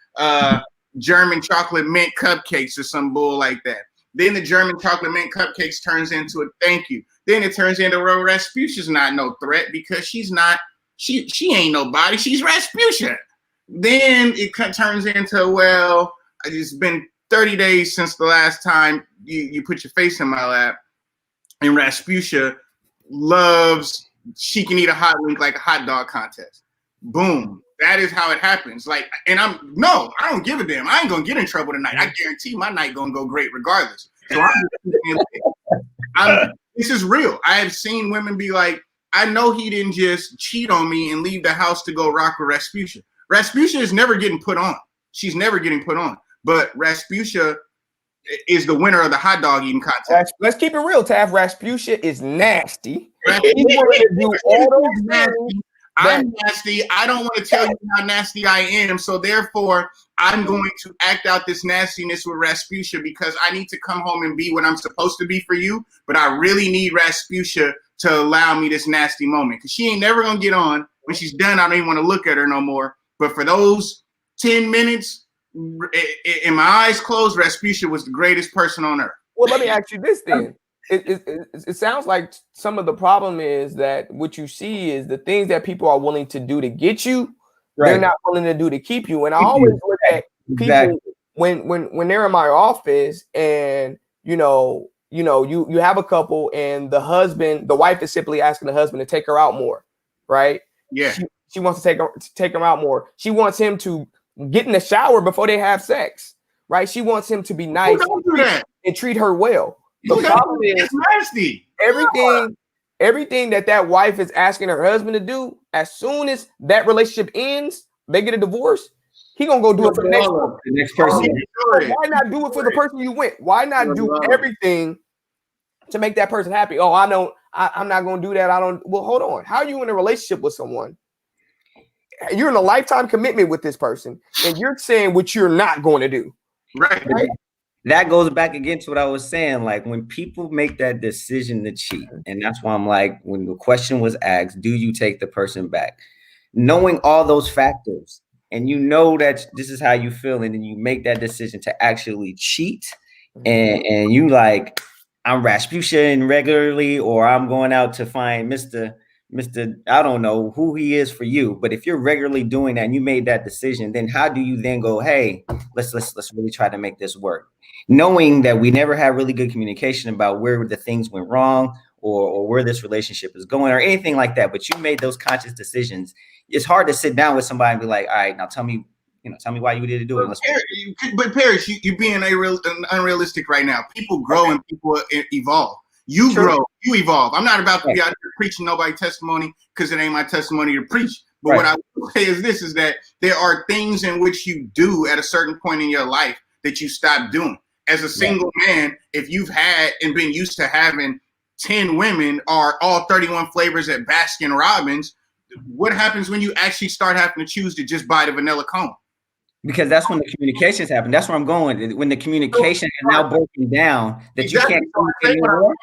German chocolate mint cupcakes or some bull like that. Then the German chocolate mint cupcakes turns into a thank you. Then it turns into, well, Rasputia's not no threat because she's not, she ain't nobody. She's Rasputia. Then it turns into, well, it's been 30 days since the last time you put your face in my lap. And Rasputia loves, she can eat a hot link like a hot dog contest. Boom. That is how it happens. Like, and I don't give a damn. I ain't gonna get in trouble tonight. I guarantee my night gonna go great regardless. So this is real. I have seen women be like, "I know he didn't just cheat on me and leave the house to go rock with Rasputia." Rasputia is never getting put on. She's never getting put on. But Rasputia is the winner of the hot dog eating contest. Let's keep it real, Taff. Rasputia is nasty. I'm nasty. I don't want to tell you how nasty I am. So therefore, I'm going to act out this nastiness with Rasputia because I need to come home and be what I'm supposed to be for you. But I really need Rasputia to allow me this nasty moment because she ain't never going to get on. When she's done, I don't even want to look at her no more. But for those 10 minutes, in my eyes closed, Rasputia was the greatest person on earth. Well, let me ask you this then. It sounds like some of the problem is that what you see is the things that people are willing to do to get you, right, they're not willing to do to keep you. And I always look at people when they're in my office and you have a couple and the wife is simply asking the husband to take her out more, right? Yeah. She wants to take him out more. She wants him to get in the shower before they have sex, right? She wants him to be nice and treat her well. The problem is nasty. Everything that wife is asking her husband to do, as soon as that relationship ends, they get a divorce, he gonna go do it for the next person. Why not do it for the person you went? Why not do everything to make that person happy? Oh, I'm not gonna do that. Well, hold on. How are you in a relationship with someone? You're in a lifetime commitment with this person, and you're saying what you're not going to do. Right. That goes back again to what I was saying. Like when people make that decision to cheat, and that's why I'm like, when the question was asked, do you take the person back? Knowing all those factors, and you know that this is how you feel, and then you make that decision to actually cheat, and you like, I'm Rasputia regularly, or I'm going out to find Mr. I don't know who he is for you, but if you're regularly doing that and you made that decision, then how do you then go, hey, let's really try to make this work? Knowing that we never had really good communication about where the things went wrong or where this relationship is going or anything like that, but you made those conscious decisions, it's hard to sit down with somebody and be like, all right, now tell me why you did do it. But Parrish, you're being unrealistic right now. People grow and people evolve. You grow, you evolve. I'm not about to be out here preaching nobody's testimony because it ain't my testimony to preach. But what I would say is this, is that there are things in which you do at a certain point in your life that you stop doing. As a single man, if you've had and been used to having 10 women or all 31 flavors at Baskin Robbins, what happens when you actually start having to choose to just buy the vanilla cone? Because that's when the communications happen. That's where I'm going. When the communication is now broken down, that you can't communicate anymore.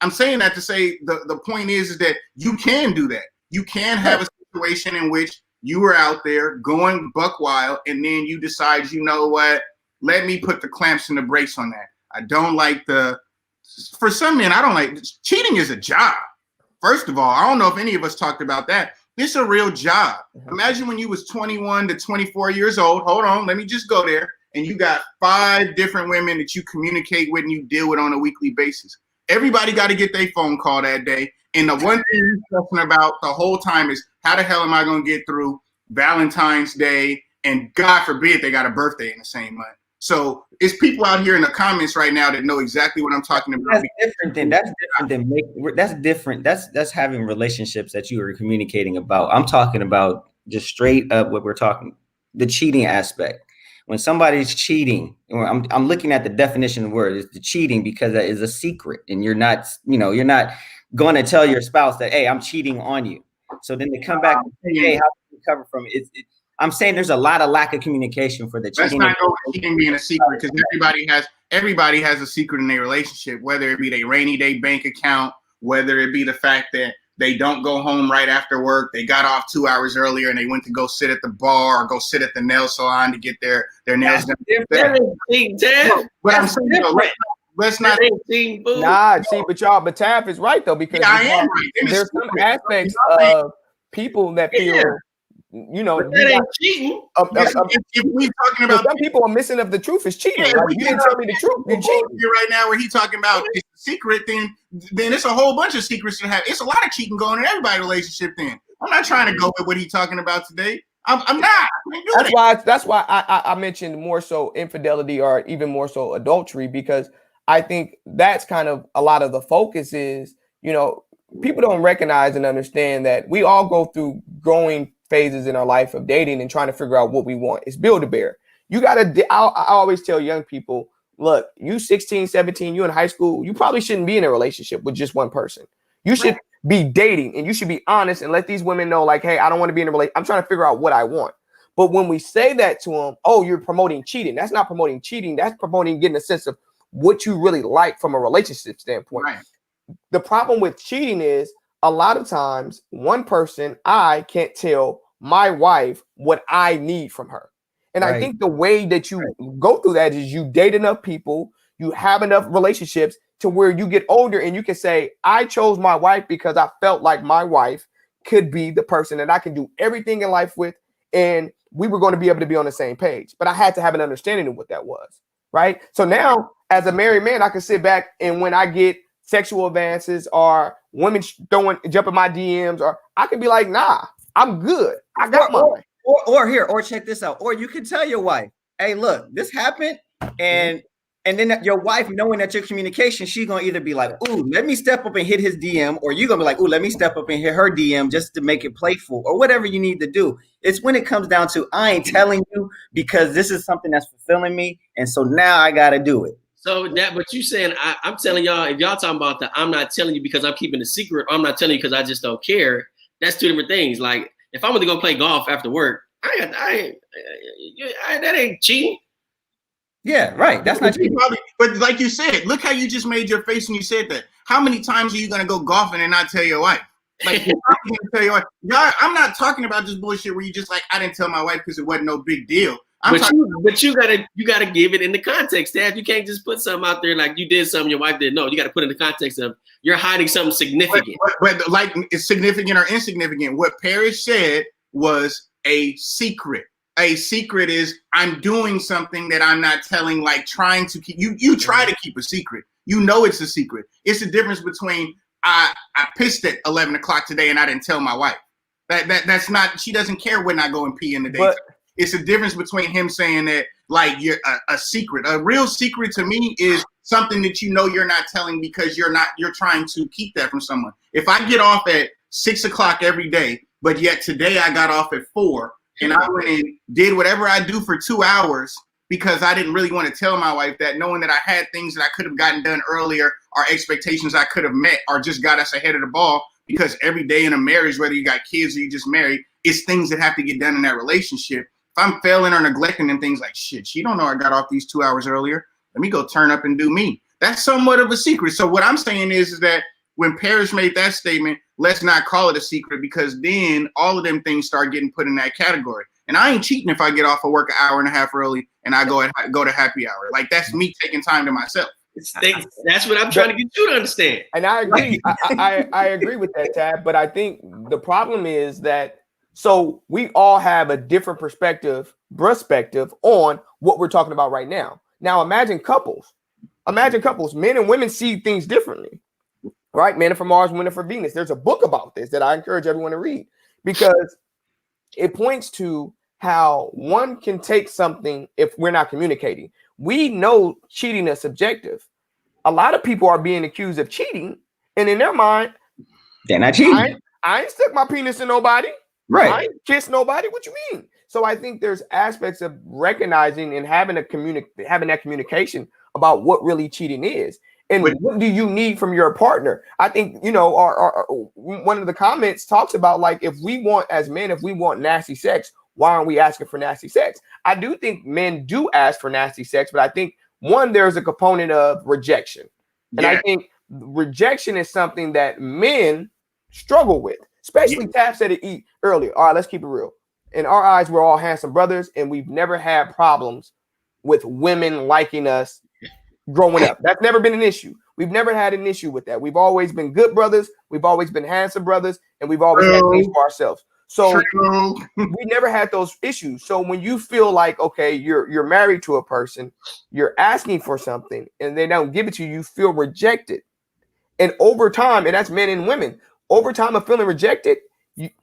I'm saying that to say the point is that you can do that. You can have a situation in which you were out there going buck wild, and then you decide, you know what, let me put the clamps and the brakes on that. I don't like for some men, I don't like, cheating is a job. First of all, I don't know if any of us talked about that. This is a real job. Imagine when you was 21 to 24 years old. Hold on, let me just go there. And you got 5 different women that you communicate with and you deal with on a weekly basis. Everybody got to get their phone call that day. And the one thing you're talking about the whole time is, how the hell am I going to get through Valentine's Day? And God forbid they got a birthday in the same month. So it's people out here in the comments right now that know exactly what I'm talking about. That's different. That's having relationships that you are communicating about. I'm talking about just straight up what we're talking, the cheating aspect. When somebody's cheating, I'm looking at the definition of the word, is the cheating, because that is a secret, and you're not going to tell your spouse that, hey, I'm cheating on you. So then they come back and say, hey, how do you recover from it? I'm saying there's a lot of lack of communication for the cheating. Let's not go with cheating being a secret, because everybody has a secret in their relationship, whether it be their rainy day bank account, whether it be the fact that they don't go home right after work, they got off 2 hours earlier and they went to go sit at the bar or go sit at the nail salon to get their nails done. But I'm saying, let's not. Nah, see, but Taff is right though, because I am right. There's some aspects of people that feel, that ain't cheating. If we talking about, some people are missing of the truth is cheating. Like, you didn't tell me the truth. You cheating right now. Where he talking about it's a secret, then it's a whole bunch of secrets to have. It's a lot of cheating going in everybody's relationship. Then I'm not trying to go with what he's talking about today. I'm not. That's why I mentioned more so infidelity, or even more so adultery, because I think that's kind of a lot of the focus is, people don't recognize and understand that we all go through growing phases in our life of dating and trying to figure out what we want. It's Build-A-Bear. I always tell young people, look, you 16, 17, you in high school, you probably shouldn't be in a relationship with just one person. You should be dating, and you should be honest and let these women know, like, hey, I don't want to be in a relationship. I'm trying to figure out what I want. But when we say that to them, oh, you're promoting cheating. That's not promoting cheating. That's promoting getting a sense of what you really like from a relationship standpoint. Right. The problem with cheating is a lot of times one person, I can't tell my wife what I need from her. And I think the way that you go through that is you date enough people, you have enough relationships to where you get older and you can say, I chose my wife because I felt like my wife could be the person that I can do everything in life with. And we were going to be able to be on the same page. But I had to have an understanding of what that was. Right. So now, as a married man, I can sit back, and when I get sexual advances or women jumping my DMs, or I can be like, nah, I'm good. I got mine. Or check this out. Or you can tell your wife, hey, look, this happened. And then your wife, knowing that your communication, she's going to either be like, ooh, let me step up and hit his DM, or you're going to be like, ooh, let me step up and hit her DM just to make it playful, or whatever you need to do. It's when it comes down to, I ain't telling you because this is something that's fulfilling me. And so now I got to do it. So but you saying, I'm telling y'all, if y'all talking about that, I'm not telling you because I'm keeping a secret, or I'm not telling you because I just don't care. That's two different things. Like, if I want to go play golf after work, that ain't cheating. Yeah, right. That's not cheating. But like you said, look how you just made your face when you said that. How many times are you going to go golfing and not tell your wife? Like, you're not going to tell your wife. God, I'm not talking about this bullshit where you just like, I didn't tell my wife because it wasn't no big deal. But you gotta give it in the context, Dad. You can't just put something out there like you did something your wife didn't know. You got to put it in the context of you're hiding something significant. But like, it's significant or insignificant. What Parrish said was a secret. A secret is I'm doing something that I'm not telling, like trying to keep. You try to keep a secret. You know it's a secret. It's the difference between I pissed at 11 o'clock today and I didn't tell my wife. That's not, she doesn't care when I go and pee in the daytime. It's a difference between him saying that, like, you're a secret. A real secret to me is something that you know you're not telling because you're trying to keep that from someone. If I get off at 6 o'clock every day, but yet today I got off at 4 and I went and did whatever I do for 2 hours because I didn't really want to tell my wife that, knowing that I had things that I could have gotten done earlier or expectations I could have met or just got us ahead of the ball, because every day in a marriage, whether you got kids or you just married, it's things that have to get done in that relationship. If I'm failing or neglecting them things, like, shit, she don't know I got off these 2 hours earlier. Let me go turn up and do me. That's somewhat of a secret. So what I'm saying is that when Parrish made that statement, let's not call it a secret, because then all of them things start getting put in that category. And I ain't cheating if I get off of work an hour and a half early and I go to happy hour. Like, that's me taking time to myself. That's what I'm trying to get you to understand. And I agree. I agree with that, Tab. But I think the problem is that, so we all have a different perspective on what we're talking about right now. Now, imagine couples. Men and women see things differently, right? Men are from Mars, women are from Venus. There's a book about this that I encourage everyone to read, because it points to how one can take something if we're not communicating. We know cheating is subjective. A lot of people are being accused of cheating, and in their mind, they're not cheating. I ain't stuck my penis in nobody. Right. I ain't kissed nobody. What you mean? So I think there's aspects of recognizing and having that communication about what really cheating is. And what do you need from your partner? I think, our one of the comments talks about, like, if we want, as men, if we want nasty sex, why aren't we asking for nasty sex? I do think men do ask for nasty sex, but I think, one, there's a component of rejection. And I think rejection is something that men struggle with, especially Tab said it earlier. All right, let's keep it real. In our eyes, we're all handsome brothers, and we've never had problems with women liking us growing up. That's never been an issue. We've never had an issue with that. We've always been good brothers. We've always been handsome brothers, and we've always had things for ourselves. So we never had those issues. So when you feel like, okay, you're married to a person, you're asking for something, and they don't give it to you, you feel rejected. And over time, and that's men and women, over time of feeling rejected,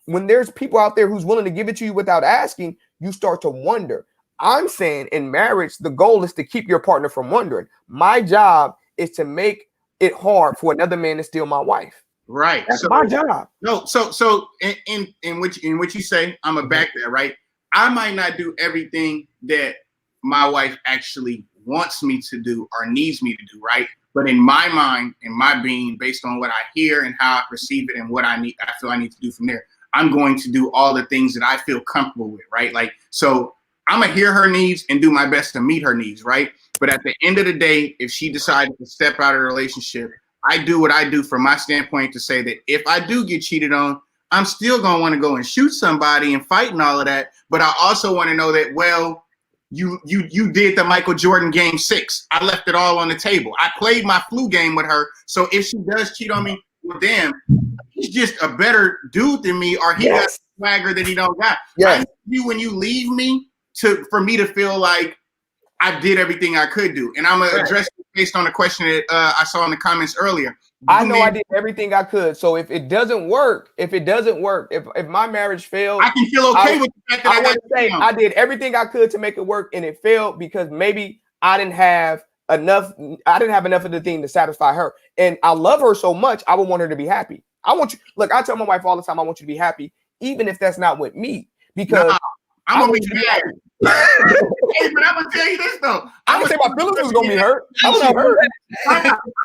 when there's people out there who's willing to give it to you without asking, you start to wonder. I'm saying in marriage, the goal is to keep your partner from wondering. My job is to make it hard for another man to steal my wife. Right. That's my job. No, so in which you say, I'm a back there, right? I might not do everything that my wife actually wants me to do or needs me to do, right? But in my mind, in my being, based on what I hear and how I perceive it and what I feel I need to do from there, I'm going to do all the things that I feel comfortable with, right? Like, so I'm gonna hear her needs and do my best to meet her needs, right? But at the end of the day, if she decided to step out of the relationship, I do what I do from my standpoint to say that if I do get cheated on, I'm still gonna want to go and shoot somebody and fight and all of that. But I also want to know that, well, you did the Michael Jordan game 6. I left it all on the table. I played my flu game with her. So if she does cheat on me, well, damn, he's just a better dude than me, or he got swagger that he don't got. I need you, when you leave me, for me to feel like I did everything I could do. And I'm gonna address it based on the question that I saw in the comments earlier. I know I did everything I could. So if it doesn't work, if my marriage failed, I can feel okay with the fact that I did everything I could to make it work, and it failed because maybe I didn't have enough of the thing to satisfy her. And I love her so much, I would want her to be happy. I tell my wife all the time, I want you to be happy, even if that's not with me, because I'm gonna be mad. Hey, but I'm gonna tell you this though. I'm gonna say my feelings was gonna be hurt. I'm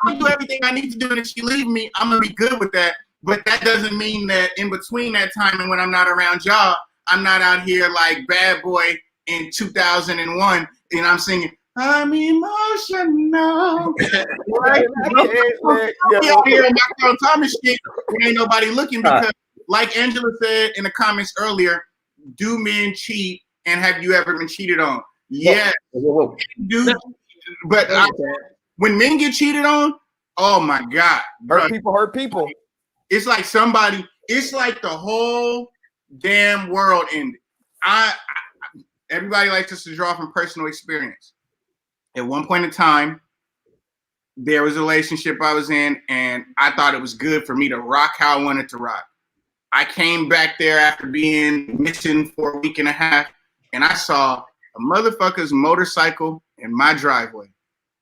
gonna do everything I need to do, and if she leave me, I'm gonna be good with that. But that doesn't mean that in between that time and when I'm not around y'all, I'm not out here like Bad Boy in 2001, and I'm singing, I'm emotional. Right? Out here in my Carl Thomas shit, when ain't nobody looking, because like Angela said in the comments earlier, do men cheat, and have you ever been cheated on? Yes. Do, but when men get cheated on, oh my God. Hurt people. It's like it's like the whole damn world ended. Everybody likes us to draw from personal experience. At one point in time, there was a relationship I was in, and I thought it was good for me to rock how I wanted to rock. I came back there after being missing for a week and a half, and I saw a motherfucker's motorcycle in my driveway,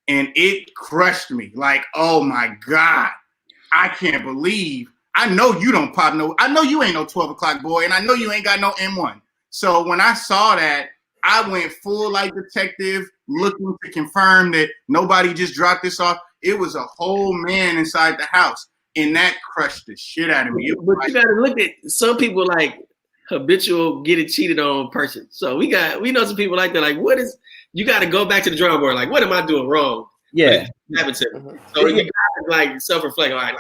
and it crushed me. Like, oh my God, I can't believe. I know you don't pop no. I know you ain't no 12 o'clock boy, and I know you ain't got no M1. So when I saw that, I went full like detective, looking to confirm that nobody just dropped this off. It was a whole man inside the house. And that crushed the shit out of me. But you got to look at some people like habitual getting cheated on person. So we know some people like that. Like, what is, you got to go back to the drawing board. Like, what am I doing wrong? Yeah. Happened to me. So you got to like self-reflect. Like,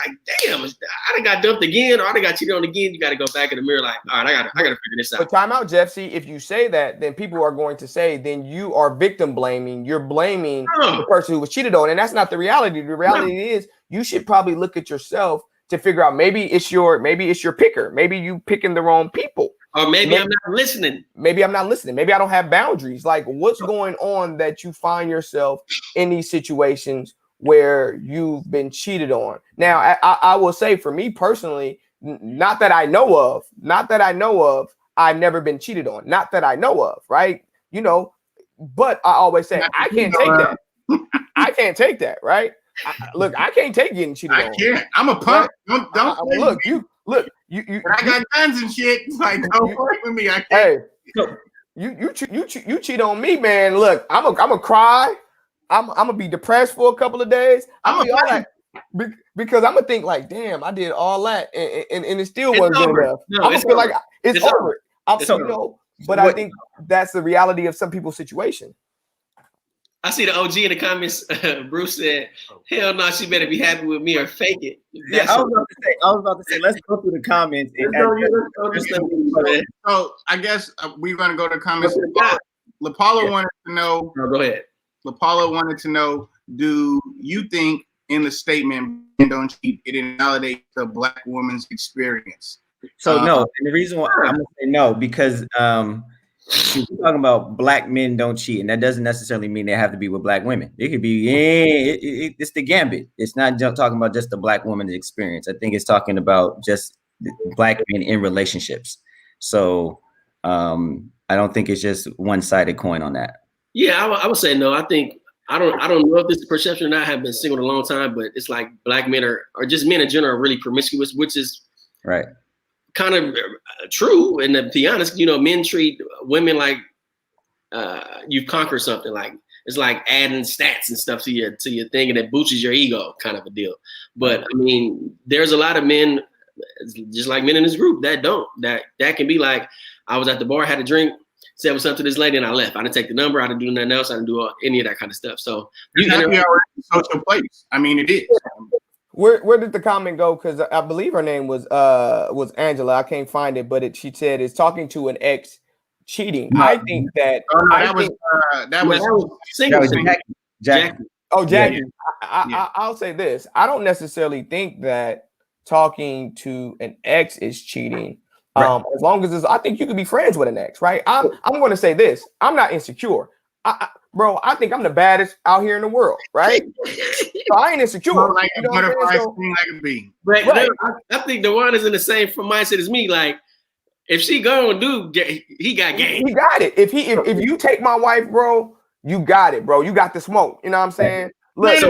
damn, I done got dumped again, or I done got cheated on again. You got to go back in the mirror. Like, all right, I got to figure this out. But time out, Jeff. See, if you say that, then people are going to say, then you are victim blaming. You're blaming the person who was cheated on, and that's not the reality. The reality is, you should probably look at yourself to figure out maybe it's your picker. Maybe you picking the wrong people. Or maybe I'm not listening. Maybe I'm not listening. Maybe I don't have boundaries. Like, what's going on that you find yourself in these situations where you've been cheated on? Now, I will say for me personally, not that I know of, I've never been cheated on. Not that I know of, right? You know, but I always say I can't take that. I can't take that, right? Look, I can't take getting cheated on. I can't. I'm a punk. Don't look. You. I got guns and shit. Like, don't work with me. I can't. Hey, you cheat on me, man. Look, I'm a cry. I'm gonna be depressed for a couple of days. I'm be all that because I'm gonna think like, damn, I did all that and it still wasn't good enough. No, I'm gonna feel like it's over. But I think that's the reality of some people's situation. I see the OG in the comments. Bruce said, "Hell no, she better be happy with me or fake it." Yeah, I was about to say, let's go through the comments. So I guess we're gonna go to comments. LaPaula wanted to know. No, go ahead. LaPaula wanted to know: do you think in the statement "men don't cheat" it invalidates the Black woman's experience? So no, and the reason why I'm gonna say no because we're talking about Black men don't cheat, and that doesn't necessarily mean they have to be with Black women. It could be it's the gambit. It's not just talking about just the Black woman's experience. I think it's talking about just Black men in relationships. So I don't think it's just one-sided coin on that. Yeah, I would say no. I think I don't know if this is perception or not. I have been single a long time, but it's like Black men or just men in general are really promiscuous, which is right. Kind of true, and to be honest, you know, men treat women like you've conquered something. Like it's like adding stats and stuff to your thing, and it boosts your ego, kind of a deal. But I mean, there's a lot of men, just like men in this group, that don't. That can be like, I was at the bar, had a drink, said what's up to this lady, and I left. I didn't take the number. I didn't do nothing else. I didn't do any of that kind of stuff. So it's already a social place. I mean, it is. Where did the comment go? Because I believe her name was Angela. I can't find it, but she said it's talking to an ex cheating. I think that that was Jackie. Oh, Jackie. Yeah. I'll say this. I don't necessarily think that talking to an ex is cheating. Right. As long as I think you can be friends with an ex, right? I'm going to say this. I'm not insecure. Bro, I think I'm the baddest out here in the world, right? So I ain't insecure. Like a butterfly sting like a bee. Right. I think Dewan is in the same mindset as me. Like, if she gone, dude, he got game. He got it. If you take my wife, bro, you got it, bro. You got the smoke. You know what I'm saying? Look, wait.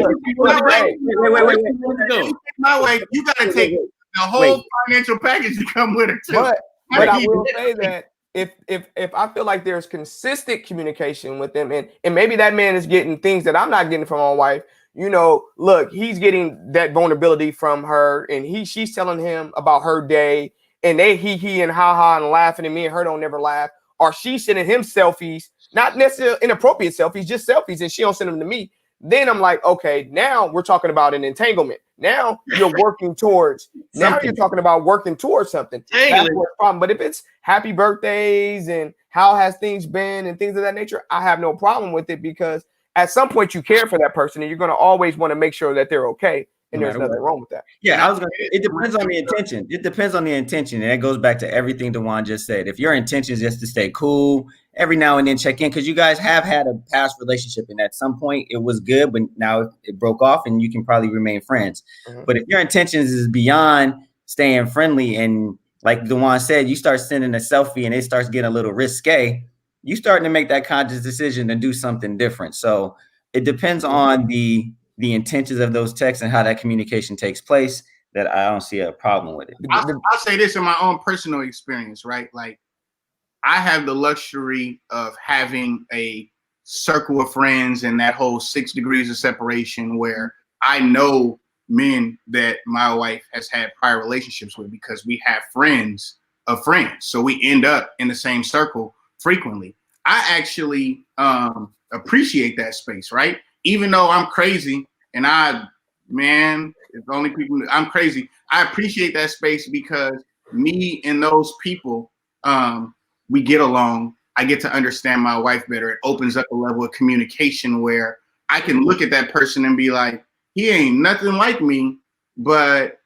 My wife, you gotta take the whole financial package to come with her too. But I will say that. If I feel like there's consistent communication with them, and maybe that man is getting things that I'm not getting from my wife, you know, look, he's getting that vulnerability from her, and she's telling him about her day, and they he and ha and laughing, and me and her don't never laugh, or she's sending him selfies, not necessarily inappropriate selfies, just selfies, and she don't send them to me. Then I'm like, okay, now we're talking about an entanglement. Now you're working towards. Now you're talking about working towards something. That's what's the problem. But if it's happy birthdays and how has things been and things of that nature, I have no problem with it because at some point you care for that person and you're going to always want to make sure that they're okay. And there's nothing wrong with that. Yeah, it depends on the intention. It depends on the intention. And that goes back to everything Dewan just said. If your intention is just to stay cool every now and then check in, because you guys have had a past relationship, and at some point it was good, but now it broke off, and you can probably remain friends. Mhm. But if your intentions is beyond staying friendly, and like Dewan said, you start sending a selfie and it starts getting a little risque, you starting to make that conscious decision to do something different. So it depends on the intentions of those texts and how that communication takes place, that I don't see a problem with it. I'll say this in my own personal experience, right? Like, I have the luxury of having a circle of friends and that whole 6 degrees of separation where I know men that my wife has had prior relationships with, because we have friends of friends. So we end up in the same circle frequently. I actually appreciate that space, right? Even though I'm crazy and if only people, I'm crazy. I appreciate that space because me and those people, we get along. I get to understand my wife better. It opens up a level of communication where I can look at that person and be like, he ain't nothing like me, but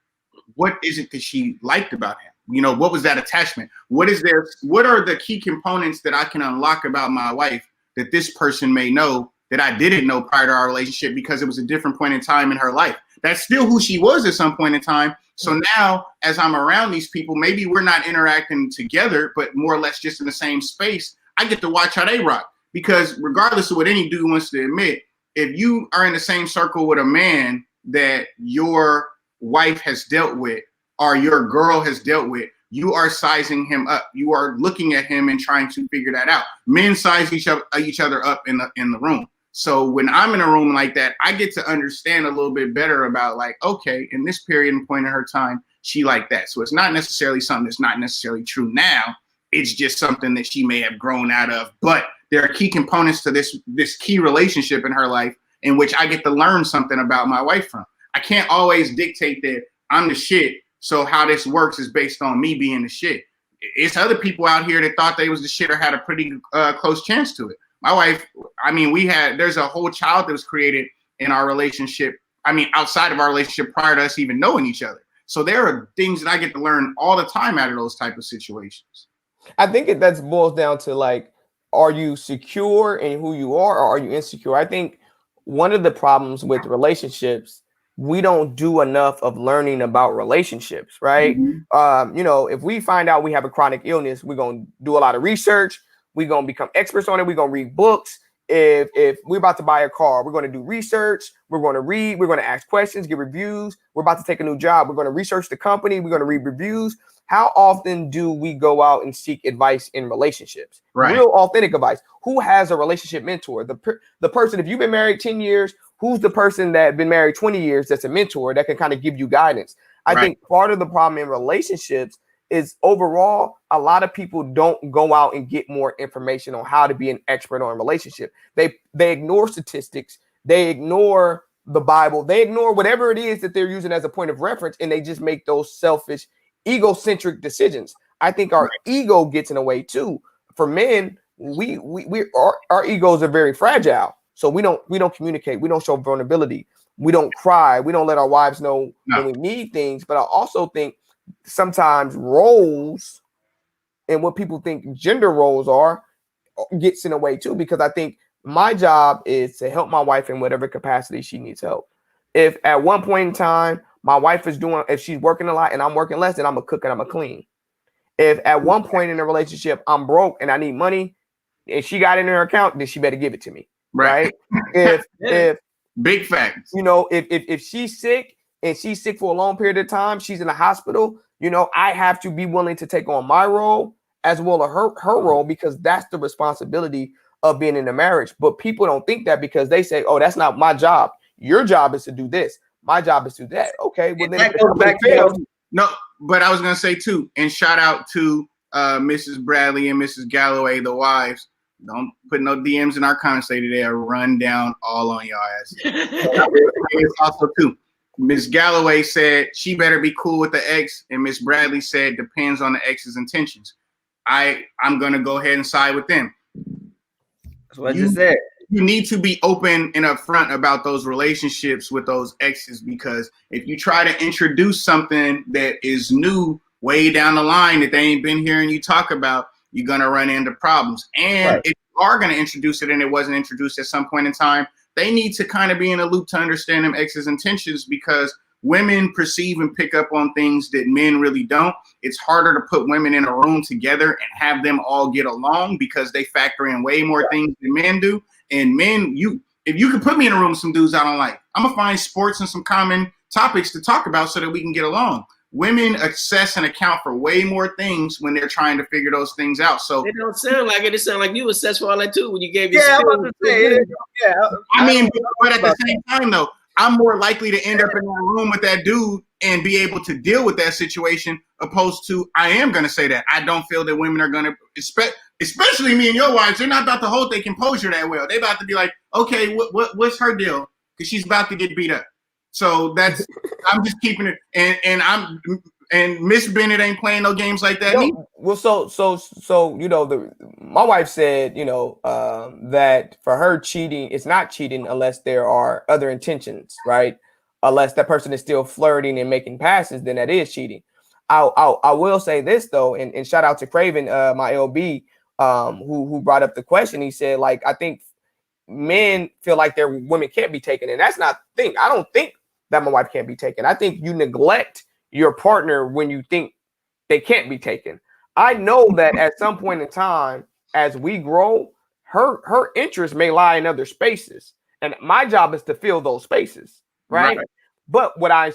what is it that she liked about him? You know, what was that attachment? What are the key components that I can unlock about my wife that this person may know that I didn't know prior to our relationship, because it was a different point in time in her life? That's still who she was at some point in time. So now, as I'm around these people, maybe we're not interacting together, but more or less just in the same space, I get to watch how they rock. Because regardless of what any dude wants to admit, if you are in the same circle with a man that your wife has dealt with or your girl has dealt with, you are sizing him up. You are looking at him and trying to figure that out. Men size each other up in the room. So when I'm in a room like that, I get to understand a little bit better about, like, okay, in this period and point in her time, she liked that. So it's not necessarily something that's not necessarily true now. It's just something that she may have grown out of. But there are key components to this key relationship in her life in which I get to learn something about my wife from. I can't always dictate that I'm the shit, so how this works is based on me being the shit. It's other people out here that thought they was the shit or had a pretty close chance to it. My wife, I mean, there's a whole child that was created in our relationship. I mean, outside of our relationship prior to us even knowing each other. So there are things that I get to learn all the time out of those type of situations. I think that boils down to, like, are you secure in who you are, or are you insecure? I think one of the problems with relationships, we don't do enough of learning about relationships, right? Mm-hmm. You know, if we find out we have a chronic illness, we're going to do a lot of research. We're going to become experts on it. We're going to read books. If we're about to buy a car, we're going to do research. We're going to read. We're going to ask questions, get reviews. We're about to take a new job. We're going to research the company. We're going to read reviews. How often do we go out and seek advice in relationships? Right. Real authentic advice. Who has a relationship mentor? The person, if you've been married 10 years, who's the person that been married 20 years that's a mentor that can kind of give you guidance? I think part of the problem in relationships is overall, a lot of people don't go out and get more information on how to be an expert on a relationship. They ignore statistics. They ignore the Bible. They ignore whatever it is that they're using as a point of reference, and they just make those selfish, egocentric decisions. I think our ego gets in the way too. For men, our egos are very fragile. So we don't communicate. We don't show vulnerability. We don't cry. We don't let our wives know when we need things. But I also think sometimes roles and what people think gender roles are gets in the way too, because I think my job is to help my wife in whatever capacity she needs help. If at one point in time my wife is if she's working a lot and I'm working less, then I'm a cook and I'm a clean. If at one point in the relationship I'm broke and I need money and she got it in her account, then she better give it to me. Right? If big facts. You know, if she's sick and she's sick for a long period of time, she's in the hospital, you know, I have to be willing to take on my role as well as her role, because that's the responsibility of being in a marriage. But people don't think that, because they say, oh, that's not my job. Your job is to do this. My job is to do that. Okay, well then that goes back to no, but I was gonna say too, and shout out to Mrs. Bradley and Mrs. Galloway, the wives. Don't put no DMs in our comments later. They'll run down all on your ass. It's also too, Miss Galloway said she better be cool with the ex, and Miss Bradley said depends on the ex's intentions. I'm gonna go ahead and side with them. That's what I just said. You need to be open and upfront about those relationships with those exes, because if you try to introduce something that is new way down the line that they ain't been hearing you talk about, you're going to run into problems. And Right. if you are going to introduce it and it wasn't introduced at some point in time, they need to kind of be in a loop to understand them ex's intentions, because women perceive and pick up on things that men really don't. It's harder to put women in a room together and have them all get along because they factor in way more things than men do. And men, if you could put me in a room with some dudes I don't like, I'm going to find sports and some common topics to talk about so that we can get along. Women assess and account for way more things when they're trying to figure those things out. So it don't sound like it. It sounds like you assess for all that too when you gave your Yeah, I'm about to say it. Yeah. I mean, but at the same time, though, I'm more likely to end up in that room with that dude and be able to deal with that situation, opposed to I am going to say that I don't feel that women are going to, especially me and your wives, they're not about to hold their composure that well. They're about to be like, okay, what's her deal? Because she's about to get beat up. So that's I'm just keeping it, and Miss Bennett ain't playing no games like that. No, well, so you know, my wife said, you know, that for her cheating, it's not cheating unless there are other intentions, right? Unless that person is still flirting and making passes, then that is cheating. I will say this though, and shout out to Craven, my LB, who brought up the question. He said, like, I think men feel like their women can't be taken, and that's not the thing. I don't think that my wife can't be taken. I think you neglect your partner when you think they can't be taken. I know that at some point in time, as we grow, her interest may lie in other spaces, and my job is to fill those spaces, right? But what I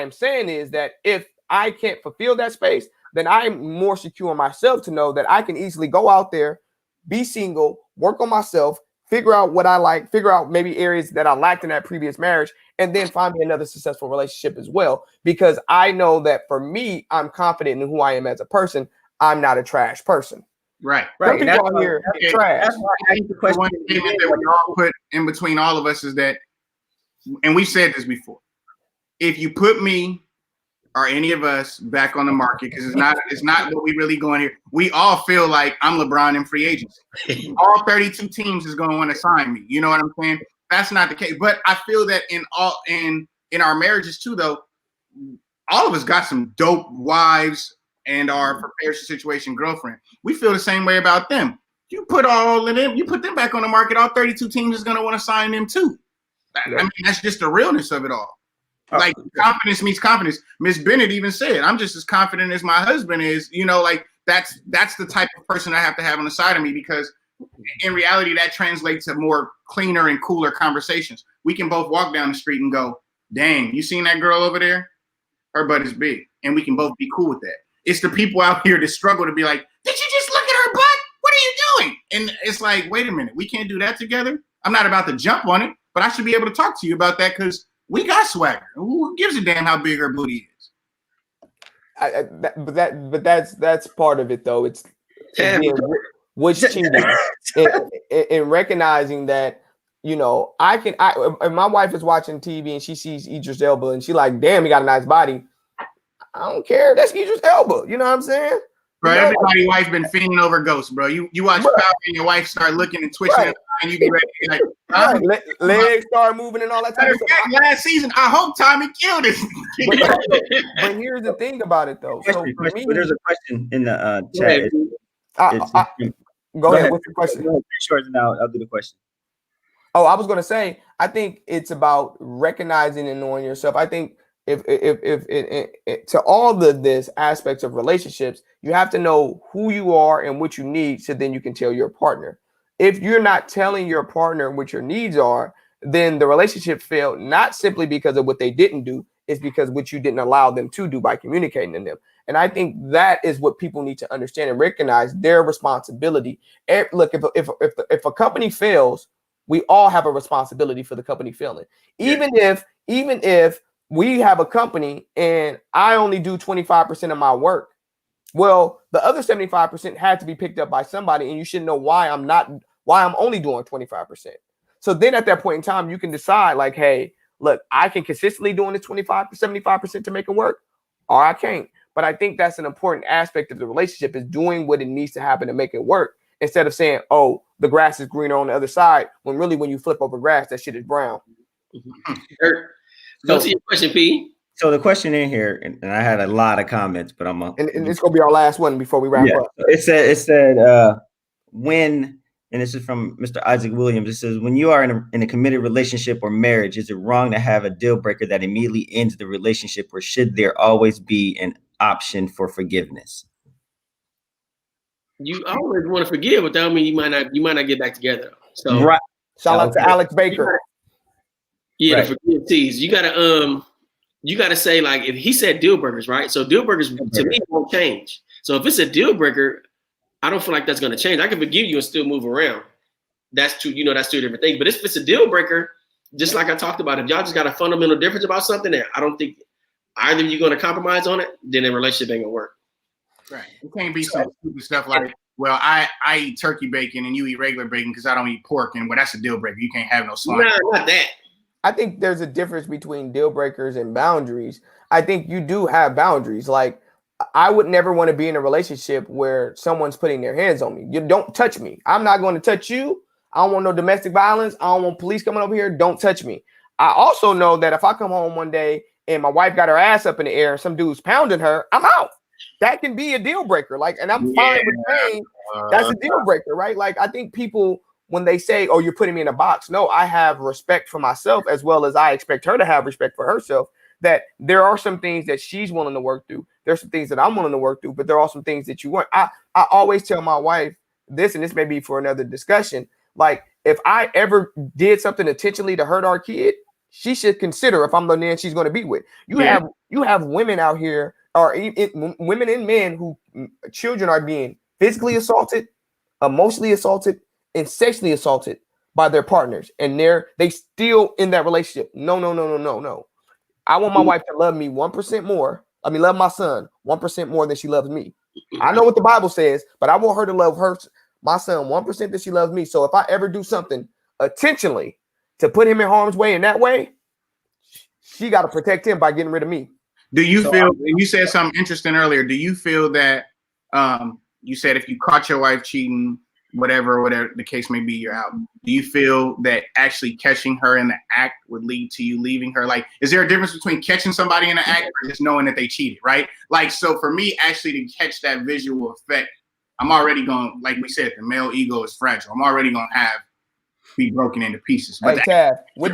am saying is that if I can't fulfill that space, then I'm more secure in myself to know that I can easily go out there, be single, work on myself, figure out what I like, figure out maybe areas that I lacked in that previous marriage, and then find me another successful relationship as well. Because I know that for me, I'm confident in who I am as a person. I'm not a trash person. Right. Some people out here trash. That's why I asked the question. One statement that we all put in between all of us is that, and we've said this before, if you put me or any of us back on the market, because it's not what we really going here. We all feel like I'm LeBron in free agency. All 32 teams is going to want to sign me. You know what I'm saying? That's not the case. But I feel that in our marriages too, though, all of us got some dope wives and our prepared for situation girlfriend. We feel the same way about them. You put all of them, you put them back on the market, all 32 teams is going to want to sign them too. I mean, that's just the realness of it all. Like, confidence meets confidence. Miss Bennett even said, I'm just as confident as my husband is. You know, like that's the type of person I have to have on the side of me, because in reality, that translates to more cleaner and cooler conversations. We can both walk down the street and go, dang, you seen that girl over there? Her butt is big. And we can both be cool with that. It's the people out here that struggle to be like, did you just look at her butt? What are you doing? And it's like, wait a minute, we can't do that together. I'm not about to jump on it, but I should be able to talk to you about that, because we got swagger. Who gives a damn how big her booty is? But that's part of it though. It's again, what's cheating and recognizing that, you know, if my wife is watching TV and she sees Idris Elba and she like, damn, he got a nice body. I don't care. That's Idris Elba. You know what I'm saying? Bro, you know, everybody's wife been fiending over Ghost, bro. You watch Falcon and your wife start looking and twitching and you be ready to be like, legs start moving and all that type of stuff. Last season, I hope Tommy killed it. But here's the thing about it though. So for me, there's a question in the chat. Go ahead. What's the question? Sure, now I'll do the question. Oh, I was going to say, I think it's about recognizing and knowing yourself. I think if to all this aspects of relationships, you have to know who you are and what you need, so then you can tell your partner. If you're not telling your partner what your needs are, then the relationship failed, not simply because of what they didn't do, it's because what you didn't allow them to do by communicating to them. And I think that is what people need to understand and recognize their responsibility. Look, if a company fails, we all have a responsibility for the company failing. Even if we have a company and I only do 25% of my work, well, the other 75% had to be picked up by somebody, and you should know why I'm only doing 25%. So then at that point in time, you can decide like, hey, look, I can consistently doing this 25 to 75% to make it work, or I can't. But I think that's an important aspect of the relationship, is doing what it needs to happen to make it work, instead of saying, oh, the grass is greener on the other side, when really when you flip over grass, that shit is brown. Go to your question, P. So the question in here, and I had a lot of comments, but and it's gonna be our last one before we wrap up. It said when, and this is from Mr. Isaac Williams. It says, when you are in a committed relationship or marriage, is it wrong to have a deal breaker that immediately ends the relationship, or should there always be an option for forgiveness? You always want to forgive, but that don't mean you might not get back together. So right. Shout out to Alex Baker. Yeah, the forgive tease. You gotta say, like, if he said deal breakers, right? So deal breakers to me won't change. So if it's a deal breaker, I don't feel like that's gonna change. I can forgive you and still move around. That's two different things. But if it's a deal breaker, just like I talked about, if y'all just got a fundamental difference about something that I don't think either of you gonna compromise on it, then the relationship ain't gonna work. Right. It can't be some stupid stuff like, well, I eat turkey bacon and you eat regular bacon because I don't eat pork, and well, that's a deal breaker. You can't have no slime. No, not that. I think there's a difference between deal breakers and boundaries. I think you do have boundaries. Like, I would never want to be in a relationship where someone's putting their hands on me. You don't touch me. I'm not going to touch you. I don't want no domestic violence. I don't want police coming over here. Don't touch me. I also know that if I come home one day and my wife got her ass up in the air and some dude's pounding her, I'm out. That can be a deal breaker. Like, and I'm fine with saying that's a deal breaker, right? Like, I think people, when they say, oh, you're putting me in a box. No, I have respect for myself as well as I expect her to have respect for herself, that there are some things that she's willing to work through. There's some things that I'm willing to work through, but there are some things that you want. I always tell my wife this, and this may be for another discussion. Like, if I ever did something intentionally to hurt our kid, she should consider if I'm the man she's going to be with. You have women out here, or women and men who children are being physically assaulted, emotionally assaulted, and sexually assaulted by their partners, and they still in that relationship. No. I want my wife to love me 1% more. I mean, love my son 1% more than she loves me. I know what the Bible says, but I want her to love my son 1% that she loves me. So if I ever do something intentionally to put him in harm's way in that way, she got to protect him by getting rid of me. Do you feel, you said something interesting earlier, do you feel that you said if you caught your wife cheating, whatever the case may be, you're out. Do you feel that actually catching her in the act would lead to you leaving her? Like, is there a difference between catching somebody in the act or just knowing that they cheated, right? Like, so for me, actually to catch that visual effect, I'm already going, like we said, the male ego is fragile. I'm already going to be broken into pieces. But hey, Tav, what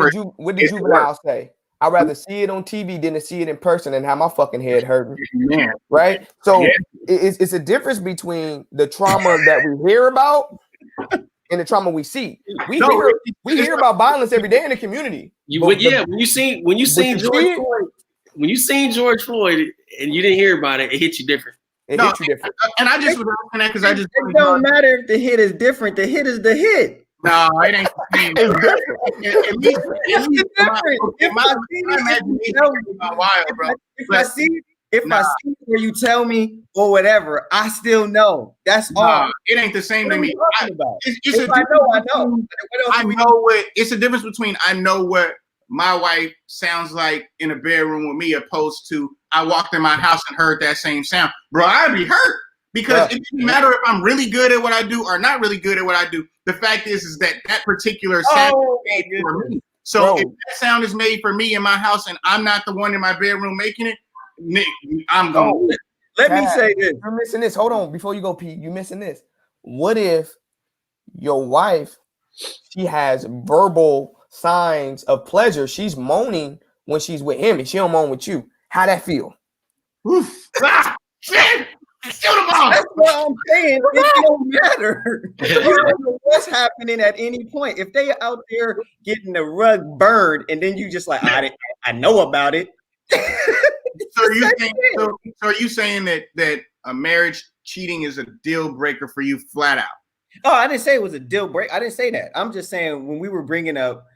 did Juvenile say? I'd rather see it on TV than to see it in person and have my fucking head hurting. Yeah. Right? So it's a difference between the trauma that we hear about and the trauma we see. We hear about violence every day in the community. When you seen George Floyd and you didn't hear about it, it hit you different. It hit you different. And I just was asking that because I just it don't matter if the hit is different. The hit is the hit. No, it ain't the same. If I see where you tell me or whatever, I still know. That's all. It ain't the same to me. I know. It's a difference between I know what my wife sounds like in a bedroom with me, opposed to I walked in my house and heard that same sound. Bro, I'd be hurt. Because it doesn't matter if I'm really good at what I do or not really good at what I do. The fact is that particular sound is made for me. So if that sound is made for me in my house and I'm not the one in my bedroom making it, Nick, I'm going. Let me say this. You're missing this. Hold on. Before you go, Pete, you're missing this. What if your wife, she has verbal signs of pleasure? She's moaning when she's with him and she don't moan with you. How that feel? Shit! That's what I'm saying. It don't matter. You don't know what's happening at any point. If they out there getting the rug burned, and then you just like, I know about it. So are you saying that a marriage cheating is a deal breaker for you, flat out? Oh, I didn't say it was a deal break. I didn't say that. I'm just saying when we were bringing up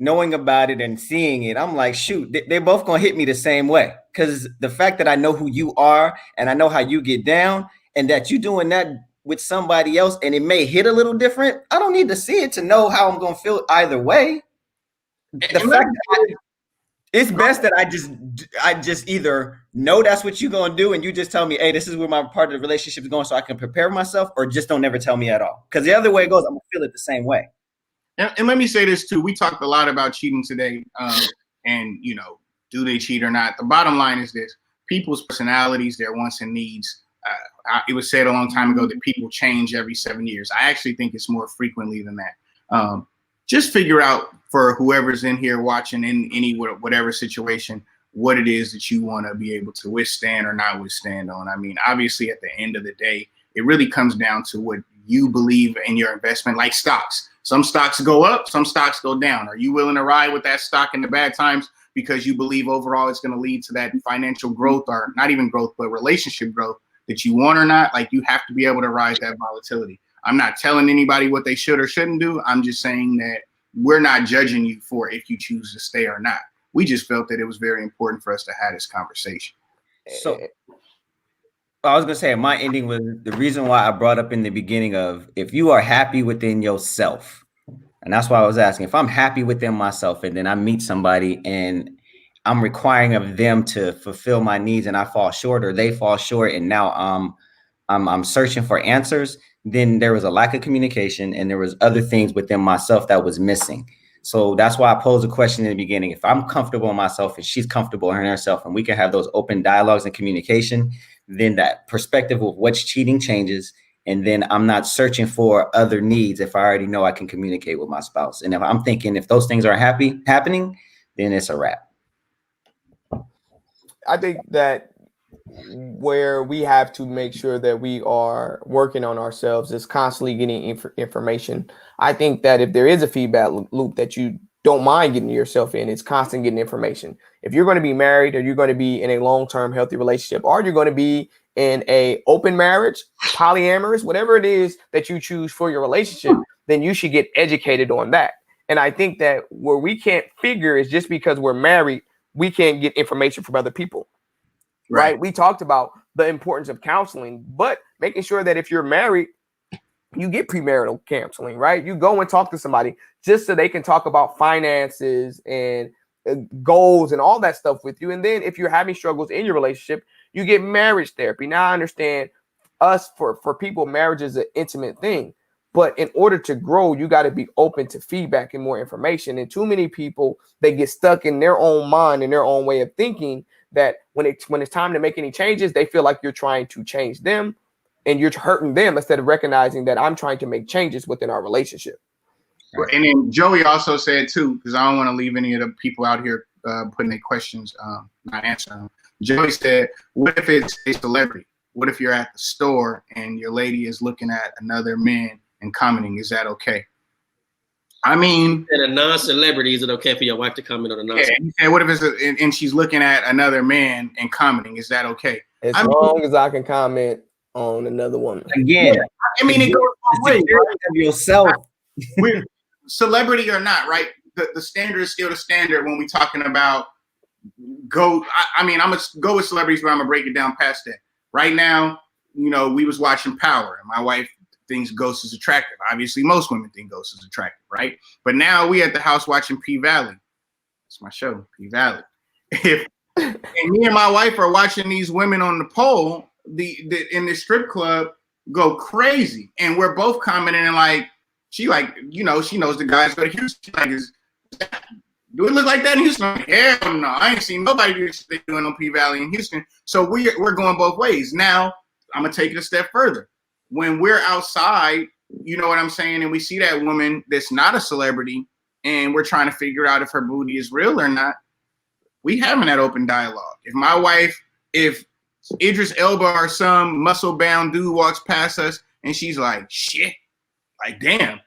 knowing about it and seeing it, I'm like, shoot, they're both gonna hit me the same way. Because the fact that I know who you are and I know how you get down, and that you doing that with somebody else and it may hit a little different, I don't need to see it to know how I'm gonna feel either way. The fact that it's best that I just either know that's what you're gonna do and you just tell me, hey, this is where my part of the relationship is going, so I can prepare myself, or just don't ever tell me at all. Because the other way it goes, I'm gonna feel it the same way. And let me say this too. We talked a lot about cheating today, and do they cheat or not? The bottom line is this: people's personalities, their wants and needs. It was said a long time ago that people change every 7 years. I actually think it's more frequently than that. Just figure out, for whoever's in here watching in any whatever situation, what it is that you want to be able to withstand or not withstand on. I mean, obviously, at the end of the day, it really comes down to what you believe in your investment, like stocks. Some stocks go up, some stocks go down. Are you willing to ride with that stock in the bad times because you believe overall it's going to lead to that financial growth, or not even growth, but relationship growth that you want or not? Like, you have to be able to ride that volatility. I'm not telling anybody what they should or shouldn't do. I'm just saying that we're not judging you for if you choose to stay or not. We just felt that it was very important for us to have this conversation. So I was going to say, my ending was the reason why I brought up in the beginning of, if you are happy within yourself, and that's why I was asking, if I'm happy within myself and then I meet somebody and I'm requiring of them to fulfill my needs and I fall short or they fall short, and now I'm searching for answers, then there was a lack of communication and there was other things within myself that was missing. So that's why I posed a question in the beginning. If I'm comfortable in myself and she's comfortable in herself and we can have those open dialogues and communication, then that perspective of what's cheating changes. And then I'm not searching for other needs if I already know I can communicate with my spouse. And if I'm thinking if those things are happening, then it's a wrap. I think that where we have to make sure that we are working on ourselves is constantly getting information. I think that if there is a feedback loop that you don't mind getting yourself in, it's constant getting information. If you're going to be married, or you're going to be in a long-term healthy relationship, or you're going to be in a open marriage, polyamorous, whatever it is that you choose for your relationship, then you should get educated on that. And I think that where we can't figure is just because we're married, we can't get information from other people. Right. We talked about the importance of counseling, but making sure that if you're married, you get premarital counseling, right? You go and talk to somebody just so they can talk about finances and goals and all that stuff with you. And then if you're having struggles in your relationship, you get marriage therapy. Now I understand for people, marriage is an intimate thing, but in order to grow, you got to be open to feedback and more information. And too many people, they get stuck in their own mind and their own way of thinking, that when it's time to make any changes, they feel like you're trying to change them and you're hurting them, instead of recognizing that I'm trying to make changes within our relationship. Right. And then Joey also said too, because I don't want to leave any of the people out here putting their questions not answering them. Joey said, what if it's a celebrity? What if you're at the store and your lady is looking at another man and commenting? Is that okay? I mean, and a non-celebrity, is it okay for your wife to comment on a non-celebrity? Yeah, he said, what if it's and she's looking at another man and commenting? Is that okay? As long as I can comment on another woman. Again, yeah, I mean, it goes both ways. Of yourself. Celebrity or not, right? The standard is still the standard when we're talking about I'm gonna go with celebrities, but I'm gonna break it down past that. Right now, we was watching Power, and my wife thinks Ghost is attractive. Obviously, most women think Ghost is attractive, right? But now we at the house watching P-Valley. It's my show, P-Valley. And me and my wife are watching these women on the pole, in the strip club, go crazy, and we're both commenting and she knows the guys go to Houston. Do it look like that in Houston? I'm like, hell no, I ain't seen nobody do this thing doing on P-Valley in Houston. So we're going both ways. Now I'm gonna take it a step further. When we're outside, you know what I'm saying, and we see that woman that's not a celebrity, and we're trying to figure out if her booty is real or not, we having that open dialogue. If Idris Elba or some muscle-bound dude walks past us and she's like, shit, damn,